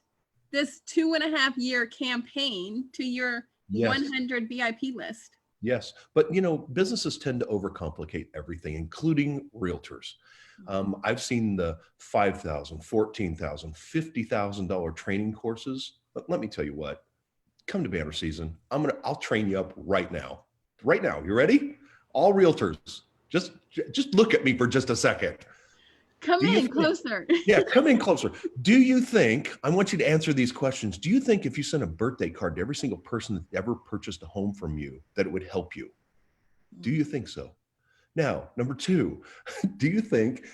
this 2.5-year campaign to your 100 VIP list. Yes. But, businesses tend to overcomplicate everything, including realtors. I've seen the $5,000, $14,000, $50,000 training courses. But let me tell you what, come to banner season. I'll train you up right now. Right now. You ready? All realtors, just look at me for just a second. Come in closer. Come in closer. Do you think, I want you to answer these questions. Do you think if you sent a birthday card to every single person that ever purchased a home from you, that it would help you? Do you think so? Now, number 2, do you think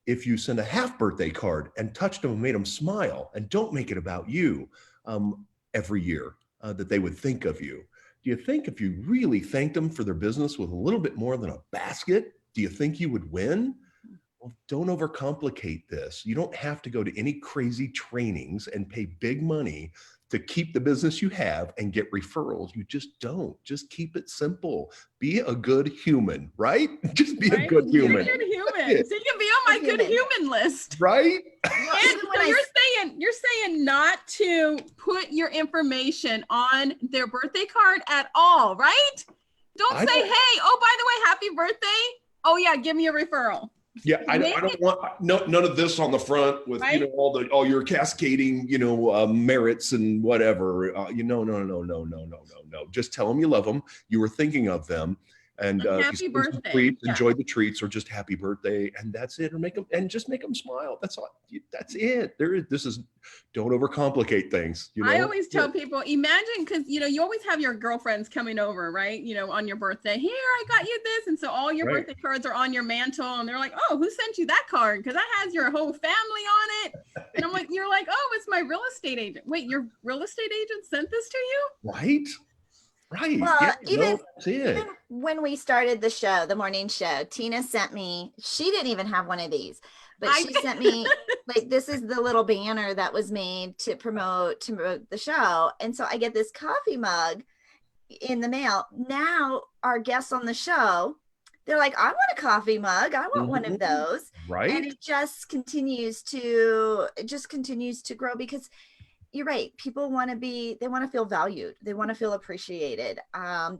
if you send a half birthday card and touched them and made them smile, and don't make it about you every year, that they would think of you? Do you think if you really thanked them for their business with a little bit more than a basket, do you think you would win? Well, don't overcomplicate this. You don't have to go to any crazy trainings and pay big money to keep the business you have and get referrals. You just don't. Just keep it simple. Be a good human, right? Just be a good human. Be a good human. So you can be on my good human list. Right? And so you're saying not to put your information on their birthday card at all, right? Don't say, hey, oh, by the way, happy birthday. Oh yeah, give me a referral. Yeah, I don't want none of this on the front with all your cascading merits and whatever. No. Just tell them you love them. You were thinking of them, And A if you happy send some birthday. tweets, Yeah. enjoy the treats, or just happy birthday, and that's it. Or just make them smile. That's all. That's it. Don't overcomplicate things. I always tell people, imagine, because you always have your girlfriends coming over, right? On your birthday. Here, I got you this, and so all your birthday cards are on your mantle, and they're like, "Oh, who sent you that card? Because that has your whole family on it." And I'm like, "You're like, oh, it's my real estate agent." Wait, your real estate agent sent this to you? Right. Well, Even when we started the show, the morning show, Tina sent me, she didn't even have one of these, but she sent me, like, this is the little banner that was made to promote the show. And so I get this coffee mug in the mail. Now our guests on the show, they're like, I want a coffee mug. I want one of those. Right. And it just continues to grow, because you're right. People they want to feel valued. They want to feel appreciated.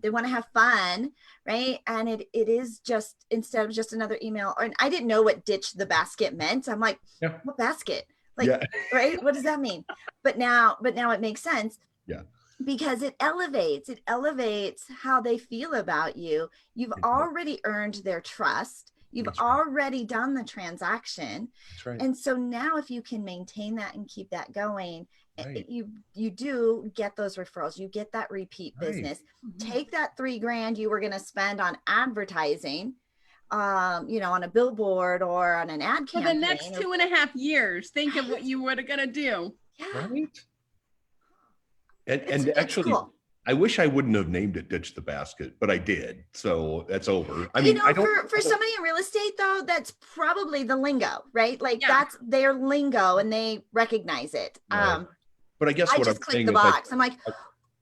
They want to have fun, right? And it is just, instead of just another email, and I didn't know what ditch the basket meant. I'm like, what basket? Like, right? What does that mean? But now it makes sense. Yeah. Because it elevates how they feel about you. You've already earned their trust. You've already done the transaction. That's right. And so now if you can maintain that and keep that going, you do get those referrals. You get that repeat business. Take that $3,000 you were going to spend on advertising, on a billboard or on an ad campaign. For the next 2.5 years, think of what you were going to do. Yeah. Right. And actually, cool. I wish I wouldn't have named it Ditch the Basket, but I did. So that's over. I mean, for somebody in real estate, though, that's probably the lingo, right? Like that's their lingo and they recognize it. Right. But I guess I just clicked the box. I'm like,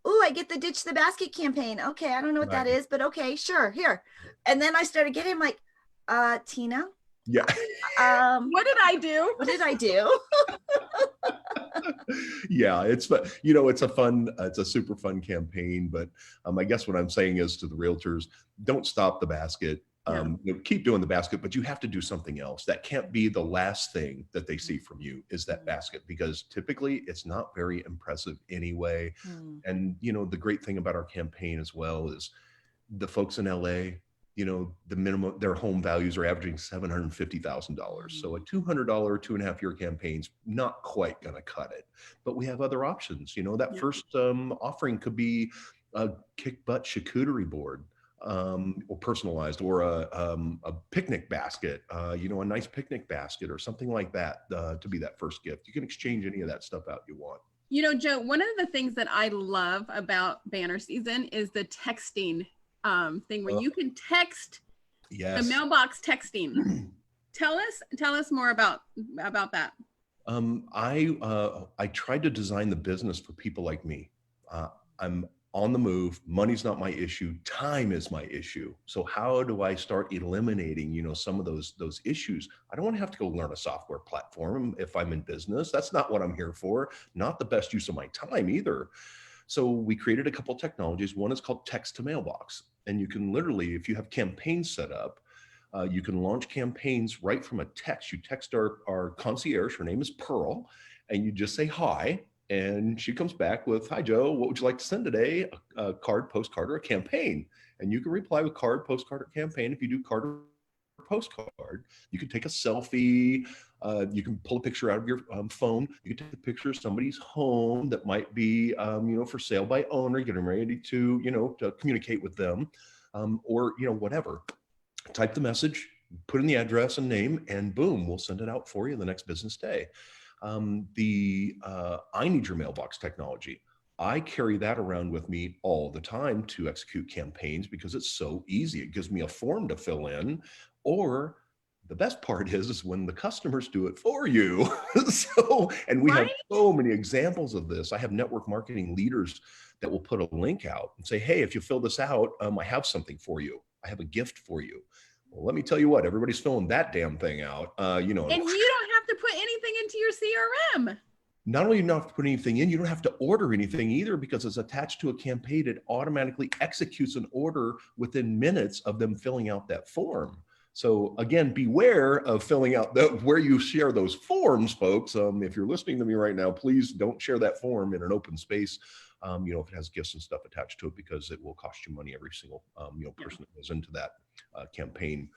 oh, I get the Ditch the Basket campaign. Okay, I don't know what that is, but okay, sure, here. And then I started getting like, Tina. Yeah. What did I do? What did I do? Yeah, it's a super fun campaign. But I guess what I'm saying is to the realtors, don't stop the basket. Keep doing the basket, but you have to do something else. That can't be the last thing that they see from you is that basket, because typically it's not very impressive anyway. And the great thing about our campaign as well is the folks in LA, the minimum, their home values are averaging $750,000. So a $200 2.5-year campaign's not quite going to cut it, but we have other options. That first offering could be a kick butt charcuterie board, or personalized, or a picnic basket, a nice picnic basket or something like that, to be that first gift. You can exchange any of that stuff out you want. Joe, one of the things that I love about banner season is the texting thing where you can text. The mailbox texting. Tell us more about that. I tried to design the business for people like me. I'm on the move. Money's not my issue. Time is my issue. So how do I start eliminating, some of those issues? I don't want to have to go learn a software platform if I'm in business. That's not what I'm here for. Not the best use of my time either. So we created a couple of technologies. One is called text to mailbox. And you can literally, if you have campaigns set up, you can launch campaigns right from a text. You text our concierge, her name is Pearl, and you just say hi. And she comes back with, hi, Joe, what would you like to send today? A card, postcard, or a campaign. And you can reply with card, postcard, or campaign. If you do card or postcard, you can take a selfie. You can pull a picture out of your phone. You can take a picture of somebody's home that might be, for sale by owner, getting ready to, to communicate with them, or, whatever. Type the message, put in the address and name, and boom, we'll send it out for you the next business day. I Need Your Mailbox technology, I carry that around with me all the time to execute campaigns because it's so easy. It gives me a form to fill in, or the best part is when the customers do it for you. And we have so many examples of this. I have network marketing leaders that will put a link out and say, hey, if you fill this out, I have something for you. I have a gift for you. Well, let me tell you what, everybody's filling that damn thing out, And you don't have to put anything into your CRM. Not only do you not have to put anything in, you don't have to order anything either, because it's attached to a campaign. It automatically executes an order within minutes of them filling out that form. So again, beware of filling out where you share those forms, folks. If you're listening to me right now, please don't share that form in an open space. if it has gifts and stuff attached to it, because it will cost you money every single, person that goes into that campaign.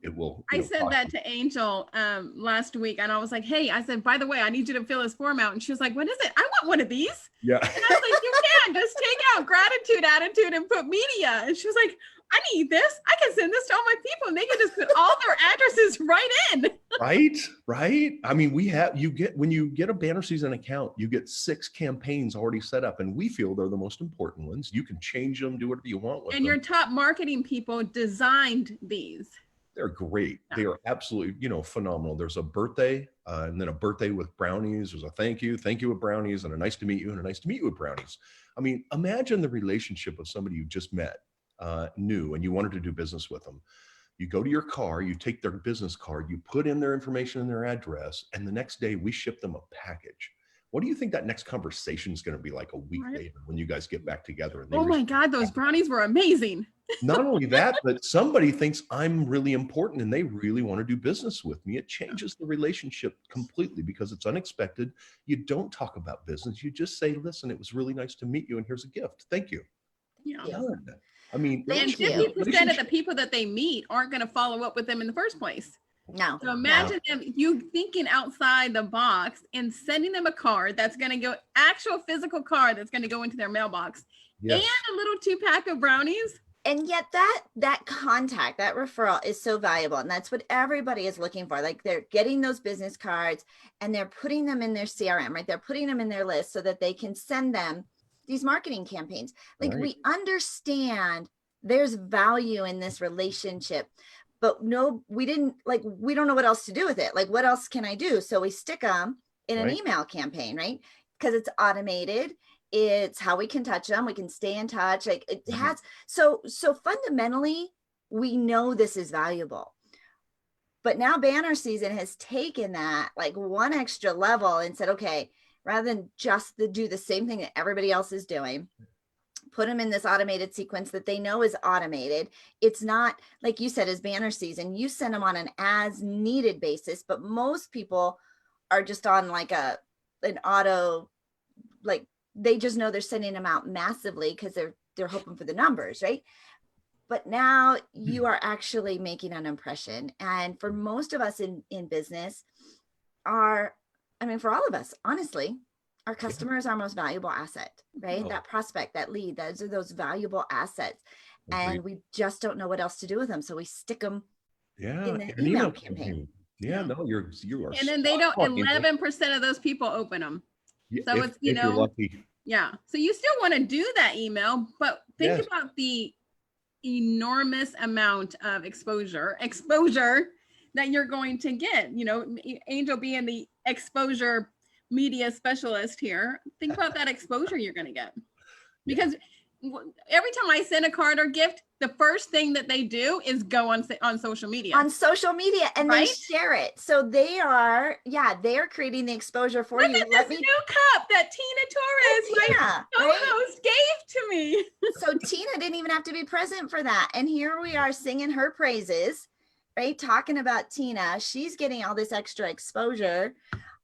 It will. I said that to Angel last week, and I was like, hey, I said, by the way, I need you to fill this form out. And she was like, what is it? I want one of these. Yeah. And I was like, you can just take out gratitude, attitude, and put media. And she was like, I need this. I can send this to all my people, and they can just put all their addresses right in. Right. I mean, when you get a Banner Season account, you get 6 campaigns already set up, and we feel they're the most important ones. You can change them, do whatever you want with them. And your top marketing people designed these. They're great. They are absolutely, phenomenal. There's a birthday, and then a birthday with brownies. There's a thank you with brownies, and a nice to meet you, and a nice to meet you with brownies. I mean, imagine the relationship of somebody you just met, new, and you wanted to do business with them. You go to your car, you take their business card, you put in their information and their address, and the next day we ship them a package. What do you think that next conversation is going to be like a week later when you guys get back together? And oh my God, those brownies were amazing. Not only that, but somebody thinks I'm really important and they really want to do business with me. It changes the relationship completely because it's unexpected. You don't talk about business. You just say, listen, it was really nice to meet you, and here's a gift. Thank you. Yeah. I mean, and 50% of the people that they meet aren't going to follow up with them in the first place. No. So imagine them, you thinking outside the box and sending them a card that's going to go, actual physical card that's going to go into their mailbox, and a little 2-pack of brownies. And yet that contact, that referral is so valuable. And that's what everybody is looking for. Like, they're getting those business cards and they're putting them in their CRM, right? They're putting them in their list so that they can send them these marketing campaigns. Like, we understand there's value in this relationship, but no, we don't know what else to do with it. Like, what else can I do? So we stick them in an email campaign, right? Because it's automated. It's how we can touch them. We can stay in touch. Like, it has, so fundamentally, we know this is valuable. But now Banner Season has taken that like one extra level and said, okay, rather than just do the same thing that everybody else is doing, put them in this automated sequence that they know is automated. It's not, like you said, as Banner Season, you send them on an as needed basis, but most people are just on like an auto, like, they just know they're sending them out massively because they're hoping for the numbers, right? But now you are actually making an impression. And for most of us in business, for all of us, honestly, our customer is our most valuable asset, right? That prospect, that lead, those are those valuable assets. And we just don't know what else to do with them. So we stick them in the email campaign. Yeah, no, you are. And then they don't, 11% of those people open them. So it's, you're lucky. Yeah. So you still want to do that email, but think about the enormous amount of exposure that you're going to get. Angel being the exposure media specialist here, think about that exposure you're going to get. Because every time I send a card or gift, the first thing that they do is go on social media. And they share it. So they are creating the exposure for you. Let me new cup that Tina Torres, co-host, gave to me. So Tina didn't even have to be present for that. And here we are singing her praises, right? Talking about Tina. She's getting all this extra exposure.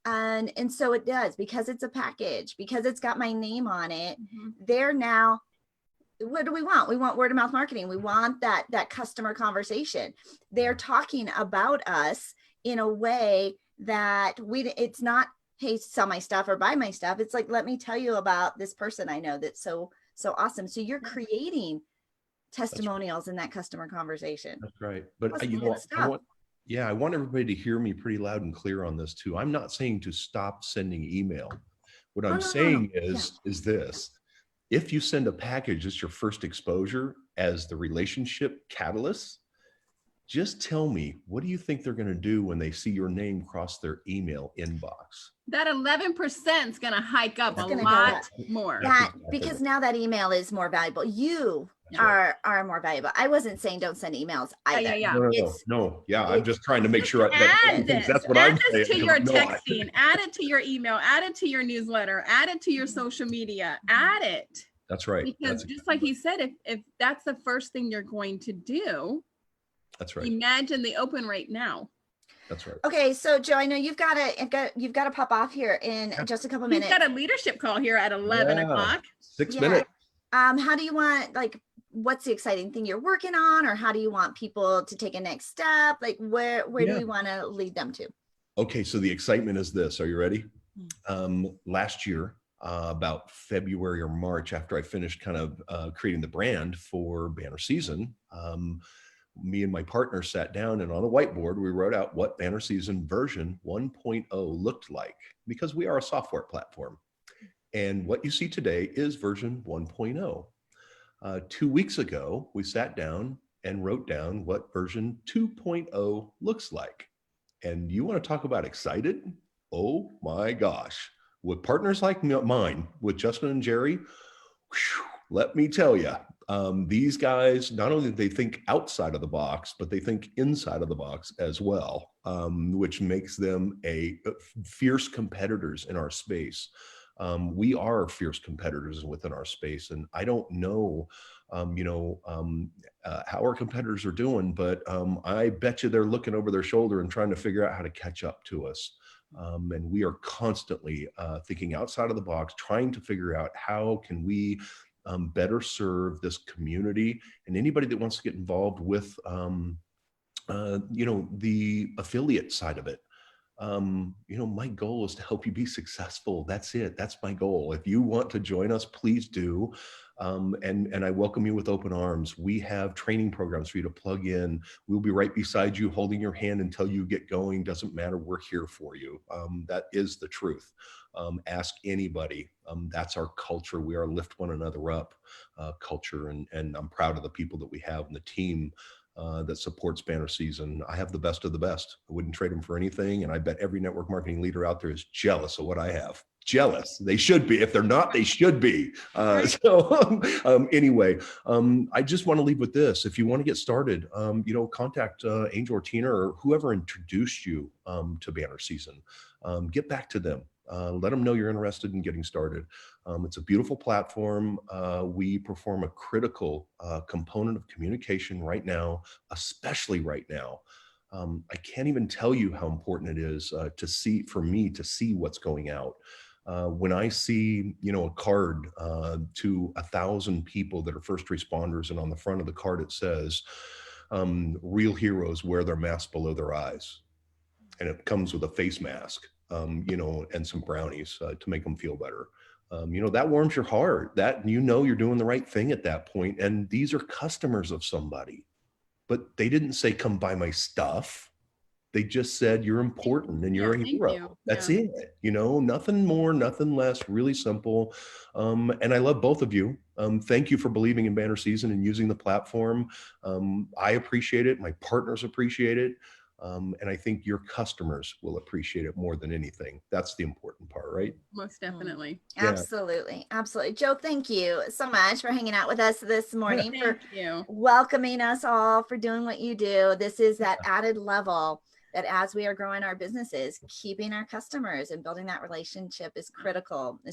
And so it does, because it's a package, because it's got my name on it. They're now, what do we want? We want word of mouth marketing. We want that customer conversation. They're talking about us in a way that it's not, hey, sell my stuff or buy my stuff. It's like, let me tell you about this person I know that's so awesome. So you're creating testimonials in that customer conversation. That's right. But I want everybody to hear me pretty loud and clear on this too. I'm not saying to stop sending email. What I'm saying is this: if you send a package, it's your first exposure as the relationship catalyst. Just tell me, what do you think they're going to do when they see your name cross their email inbox? That 11% is going to hike up a lot more. Because now that email is more valuable. You are more valuable. I wasn't saying don't send emails either. No. I'm just trying to make sure that's what I'm saying. Add this to your texting, add it to your email, add it to your newsletter, add it to your social media, add it. That's right. Because just like he said, if that's the first thing you're going to do, that's right. Imagine the open rate now. That's right. Okay, so Joe, I know you've got to pop off here in just a couple He's minutes. got a leadership call here at 11 o'clock. 6 minutes. How do you want, like, what's the exciting thing you're working on, or how do you want people to take a next step? Like, where do we want to lead them to? Okay, so the excitement is this. Are you ready? Last year, about February or March, after I finished kind of creating the brand for Banner Season, me and my partner sat down, and on a whiteboard, we wrote out what Banner Season version 1.0 looked like, because we are a software platform. And what you see today is version 1.0. 2 weeks ago, we sat down and wrote down what version 2.0 looks like. And you want to talk about excited? Oh my gosh. With partners like mine, with Justin and Jerry, whew, let me tell you, these guys, not only do they think outside of the box, but they think inside of the box as well, which makes them fierce competitors in our space. We are fierce competitors within our space, and I don't know, how our competitors are doing, but I bet you they're looking over their shoulder and trying to figure out how to catch up to us. And we are constantly thinking outside of the box, trying to figure out how can we better serve this community and anybody that wants to get involved with, the affiliate side of it. My goal is to help you be successful. That's it. That's my goal. If you want to join us, please do. And I welcome you with open arms. We have training programs for you to plug in. We'll be right beside you, holding your hand until you get going. Doesn't matter. We're here for you. That is the truth. Ask anybody. That's our culture. We are a lift one another up culture. And I'm proud of the people that we have and the team that supports Banner Season. I have the best of the best. I wouldn't trade them for anything. And I bet every network marketing leader out there is jealous of what I have. Jealous. They should be. If they're not, they should be. Anyway, I just want to leave with this. If you want to get started, contact Angel or Tina or whoever introduced you to Banner Season. Get back to them. Let them know you're interested in getting started. It's a beautiful platform. We perform a critical component of communication right now, especially right now. I can't even tell you how important it is for me to see what's going out. When I see, a card to 1,000 people that are first responders, and on the front of the card it says, real heroes wear their mask below their eyes. And it comes with a face mask. And some brownies to make them feel better. That warms your heart. That you're doing the right thing at that point. And these are customers of somebody, but they didn't say, come buy my stuff. They just said, you're important and you're a hero. That's it. Nothing more, nothing less, really simple. And I love both of you. Thank you for believing in Banner Season and using the platform. I appreciate it. My partners appreciate it. And I think your customers will appreciate it more than anything. That's the important part, right? Most definitely. Yeah. Absolutely. Joe, thank you so much for hanging out with us this morning, for welcoming us all, for doing what you do. This is that added level that as we are growing our businesses, keeping our customers and building that relationship is critical to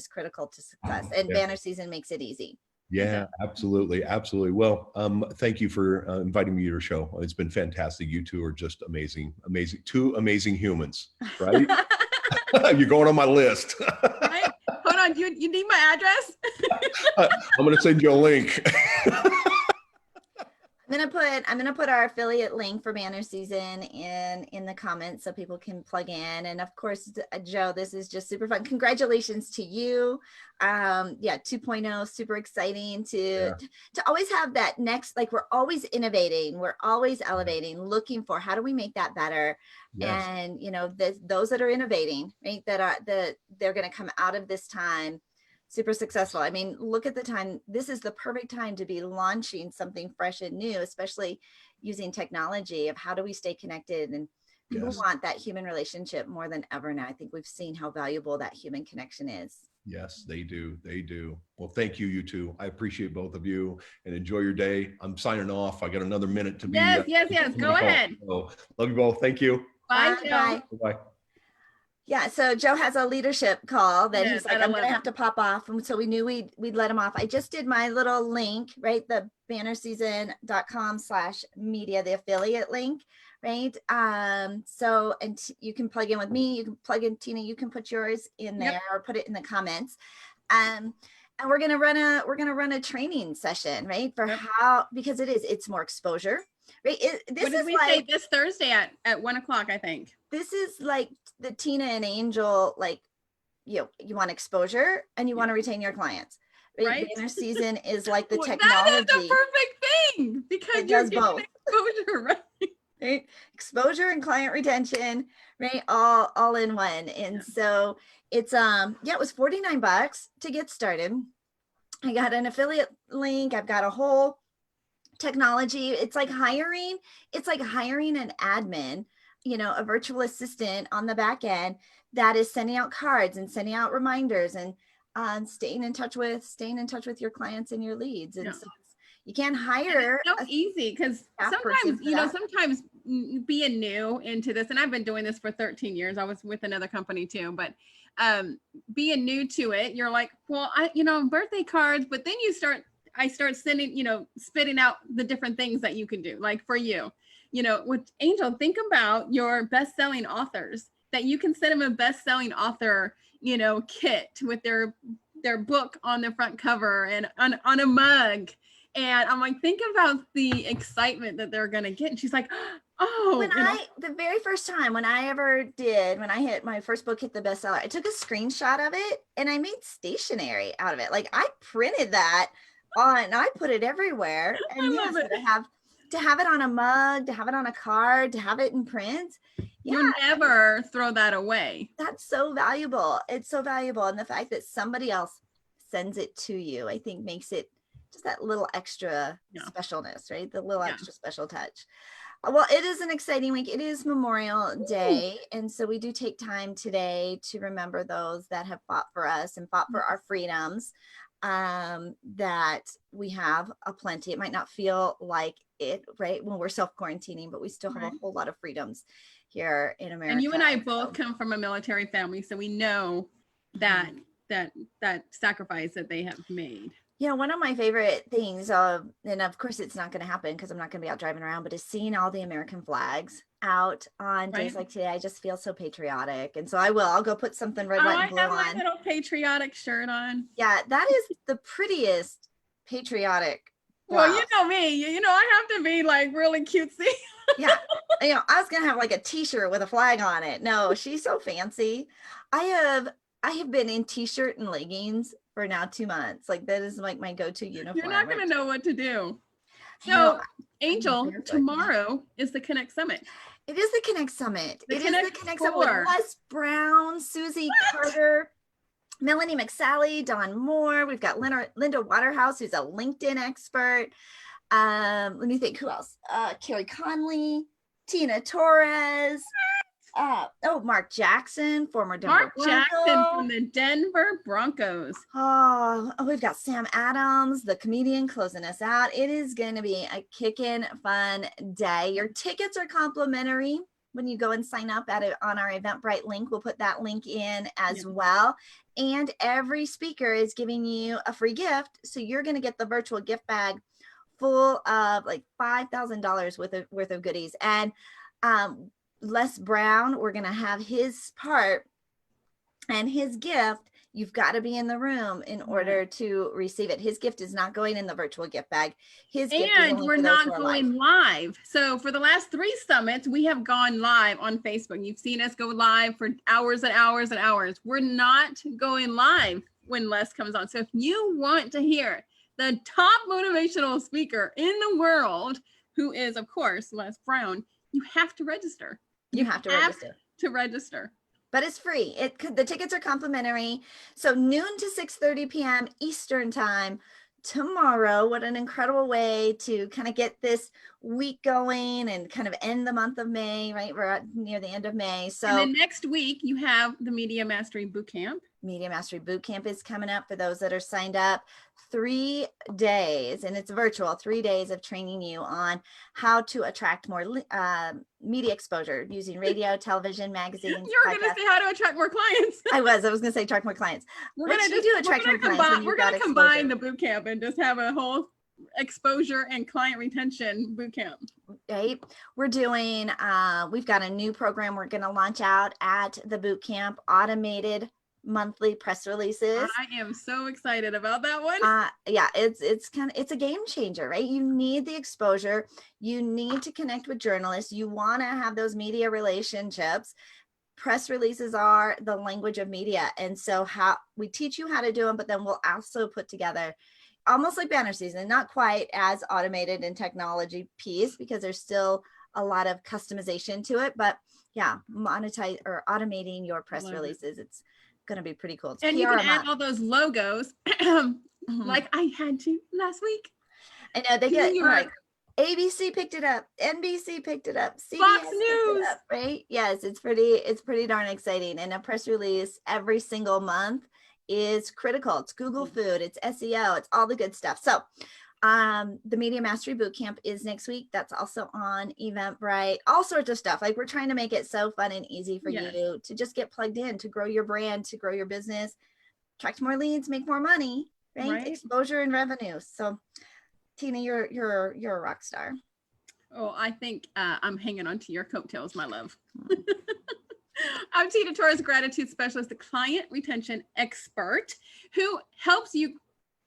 success. And Banner Season makes it easy. Yeah, absolutely. Well, thank you for inviting me to your show. It's been fantastic. You two are just amazing. Two amazing humans, right? You're going on my list. Right? Hold on. You need my address? I'm going to send you a link. I'm gonna put our affiliate link for Banner Season in the comments so people can plug in. And of course, Joe, this is just super fun. Congratulations to you. 2.0, super exciting to always have that next, like, we're always innovating, we're always elevating, looking for how do we make that better. Yes. And those that are innovating, right, they're going to come out of this time super successful. I mean, look at the time. This is the perfect time to be launching something fresh and new, especially using technology of how do we stay connected. And people want that human relationship more than ever now. I think we've seen how valuable that human connection is. Yes, they do. Well, thank you, you two. I appreciate both of you, and enjoy your day. I'm signing off. I got another minute to be. Yes. Go ahead. So, love you both. Thank you. Bye. Bye. Yeah, so Joe has a leadership call that he's like, I'm going to have to pop off. And so we knew we'd let him off. I just did my little link, right? The bannerseason.com/media, the affiliate link, right? So, and you can plug in with me, you can plug in Tina, you can put yours in there or put it in the comments. And we're gonna run a training session, right? For how, because it's more exposure, right? What did we say this Thursday at 1:00, I think. This is like the Tina and Angel, like, you want exposure and you want to retain your clients. Right? Banner season is like the technology. That is the perfect thing, because you're getting both exposure, right? Exposure and client retention, right? All in one. And so it's it was $49 to get started. I got an affiliate link. I've got a whole technology. It's like hiring an admin, a virtual assistant on the back end that is sending out cards and sending out reminders and staying in touch with your clients and your leads. And so you can't hire. It's so easy, because sometimes being new into this, and I've been doing this for 13 years. I was with another company too, but being new to it, you're like, well, birthday cards, but then I start sending, spitting out the different things that you can do. Like for you, with Angel, think about your best-selling authors, that you can send them a best-selling author, kit with their book on the front cover and on a mug. And I'm like, think about the excitement that they're going to get. And she's like, oh, the very first time when I hit my first book, hit the bestseller, I took a screenshot of it and I made stationery out of it. Like I printed that and I put it everywhere. And to have it on a mug, to have it on a card, to have it in print. You'll never throw that away. That's so valuable. It's so valuable. And the fact that somebody else sends it to you, I think makes it just that little extra specialness, right? The little extra special touch. Well, it is an exciting week. It is Memorial Day. And so we do take time today to remember those that have fought for us and fought for our freedoms, that we have aplenty. It might not feel like it, right, when we're self-quarantining, but we still have a whole lot of freedoms here in America. And you and I both come from a military family, so we know that sacrifice that they have made. One of my favorite things, and of course it's not going to happen because I'm not going to be out driving around, but is seeing all the American flags out on days like today. I just feel so patriotic. And so I'll go put something red, white, and blue on. I have my little patriotic shirt on. Yeah, that is the prettiest patriotic. Well, you know me, I have to be like really cutesy. Yeah. I was going to have like a t-shirt with a flag on it. No, she's so fancy. I have been in t-shirt and leggings for now 2 months. Like that is like my go-to uniform. You're not going to know what to do. So Angel, tomorrow is the Connect Summit. It is the Connect Summit. It is the Connect Summit with Les Brown, Susie Carter, Melanie McSally, Dawn Moore. We've got Linda Waterhouse, who's a LinkedIn expert. Let me think, who else? Carrie Conley, Tina Torres. Mark Jackson, former Denver Broncos. Jackson from the Denver Broncos. Oh, we've got Sam Adams, the comedian, closing us out. It is going to be a kickin' fun day. Your tickets are complimentary when you go and sign up on our Eventbrite link. We'll put that link in as well. And every speaker is giving you a free gift. So you're going to get the virtual gift bag full of like $5,000 worth of goodies. And Les Brown, we're going to have his part and his gift. You've got to be in the room in order to receive it. His gift is not going in the virtual gift bag. And we're not going live. So for the last 3 summits, we have gone live on Facebook. You've seen us go live for hours and hours and hours. We're not going live when Les comes on. So if you want to hear the top motivational speaker in the world, who is, of course, Les Brown, you have to register. You have to register. But it's free. The tickets are complimentary. So noon to 6:30 p.m. Eastern time tomorrow. What an incredible way to kind of get this week going and kind of end the month of May, right? We're near the end of May. So and then next week you have the Media Mastery Bootcamp. Media Mastery Bootcamp is coming up for those that are signed up. 3 days, and it's virtual, 3 days of training you on how to attract more media exposure using radio, television, magazines. You were going to say how to attract more clients. I was going to say attract more clients. We're going to combine the boot camp and just have a whole exposure and client retention boot camp. Right. We're doing, we've got a new program we're going to launch out at the boot camp, automated monthly press releases. I am so excited about that one. Yeah, it's a game changer, right? You need the exposure. You need to connect with journalists. You want to have those media relationships. Press releases are the language of media. And so how we teach you how to do them, but then we'll also put together almost like banner season, not quite as automated and technology piece because there's still a lot of customization to it, but yeah, monetize or automating your press releases. It's going to be pretty cool. It's and you can add all those logos like I had to last week. I know they get like ABC picked it up, NBC picked it up, CBS Fox picked News. it up, right? Yes, it's pretty darn exciting. And a press release every single month is critical. It's Google food, it's SEO, it's all the good stuff. So the Media Mastery Bootcamp is next week. That's also on Eventbrite, all sorts of stuff. Like we're trying to make it so fun and easy for you to just get plugged in, to grow your brand, to grow your business, attract more leads, make more money, right? Exposure and revenue. So Tina, you're a rock star. Oh, I think I'm hanging on to your coattails, my love. I'm Tina Torres, gratitude specialist, the client retention expert who helps you.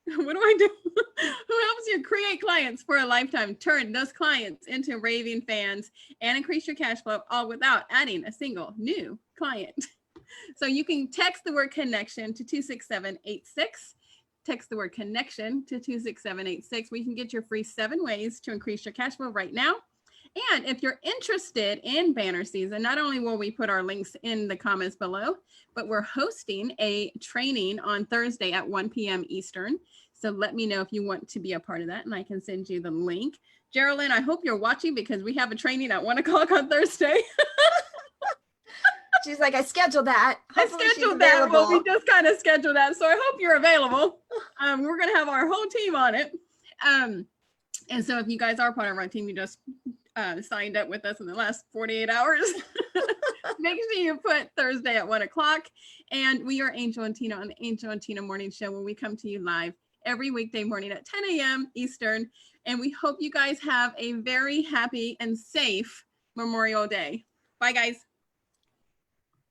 What do I do? Who helps you create clients for a lifetime, turn those clients into raving fans, and increase your cash flow, all without adding a single new client. So you can text the word connection to 26786. Text the word connection to 26786. We can get your free 7 ways to increase your cash flow right now. And if you're interested in banner season, not only will we put our links in the comments below, but we're hosting a training on Thursday at 1 p.m. Eastern. So let me know if you want to be a part of that and I can send you the link. Geraldine, I hope you're watching because we have a training at 1 o'clock on Thursday. She's like, I scheduled that. Hopefully I scheduled that. Well, we just kind of scheduled that. So I hope you're available. We're going to have our whole team on it. And so if you guys are part of our team, you just signed up with us in the last 48 hours. Make sure you put Thursday at 1 o'clock. And we are Angel and Tina on the Angel and Tina Morning Show, where we come to you live every weekday morning at 10 a.m. Eastern. And we hope you guys have a very happy and safe Memorial Day. Bye, guys.